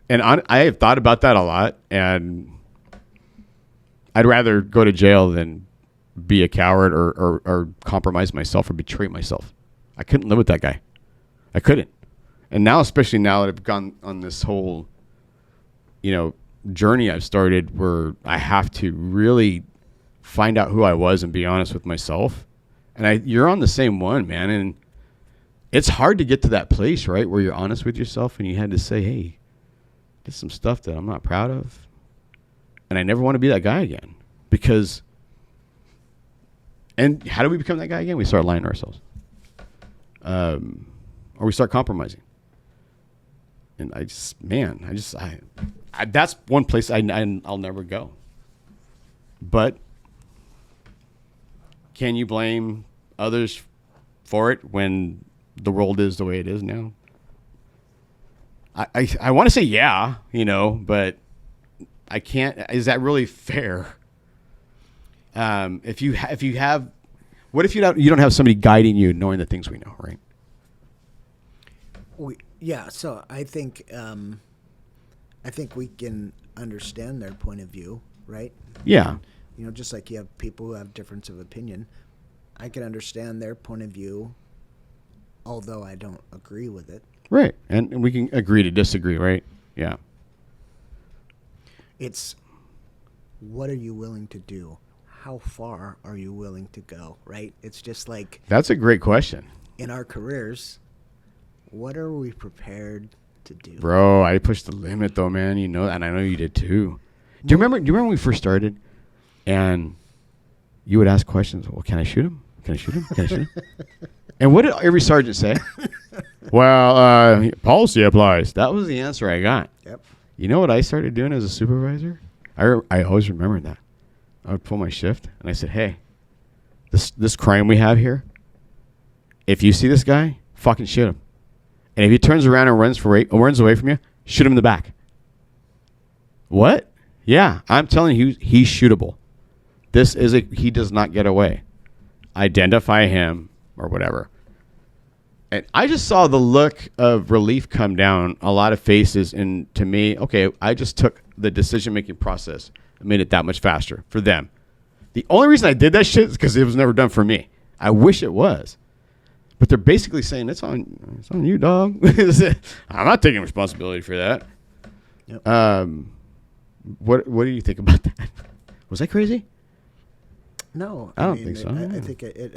S2: And I have thought about that a lot, and I'd rather go to jail than be a coward or compromise myself or betray myself. I couldn't live with that guy. I couldn't. And now, especially now that I've gone on this whole, journey I've started where I have to really find out who I was and be honest with myself. And you're on the same one, man. And it's hard to get to that place, right, where you're honest with yourself and you had to say, hey, did some stuff that I'm not proud of. And I never want to be that guy again. And how do we become that guy again? We start lying to ourselves. Or we start compromising. And that's one place I'll never go. But can you blame others for it when the world is the way it is now? I want to say yeah, but I can't. Is that really fair? If you have, what if you don't have somebody guiding you, knowing the things we know, right?
S1: So I think we can understand their point of view, right?
S2: Yeah.
S1: Just like you have people who have difference of opinion, I can understand their point of view, although I don't agree with it.
S2: Right, and we can agree to disagree, right? Yeah.
S1: It's what are you willing to do? How far are you willing to go, right? It's just like...
S2: That's a great question.
S1: In our careers, what are we prepared to do?
S2: Bro, I pushed the limit though, man. And I know you did too. Do you remember when we first started and you would ask questions? Well, can I shoot him? Can I shoot him? Can I shoot him? And what did every sergeant say? Well, policy applies. That was the answer I got.
S1: Yep.
S2: You know what I started doing as a supervisor? I always remembered that. I would pull my shift and I said, hey, this crime we have here, if you see this guy, fucking shoot him. And if he turns around and runs away from you, shoot him in the back. What? Yeah, I'm telling you, he's shootable. He does not get away. Identify him or whatever. And I just saw the look of relief come down a lot of faces. And to me, okay, I just took the decision-making process and made it that much faster for them. The only reason I did that shit is because it was never done for me. I wish it was. But they're basically saying, it's on you, dog. I'm not taking responsibility for that. Yep. What do you think about that? Was I crazy?
S1: No.
S2: I don't think so.
S1: I think it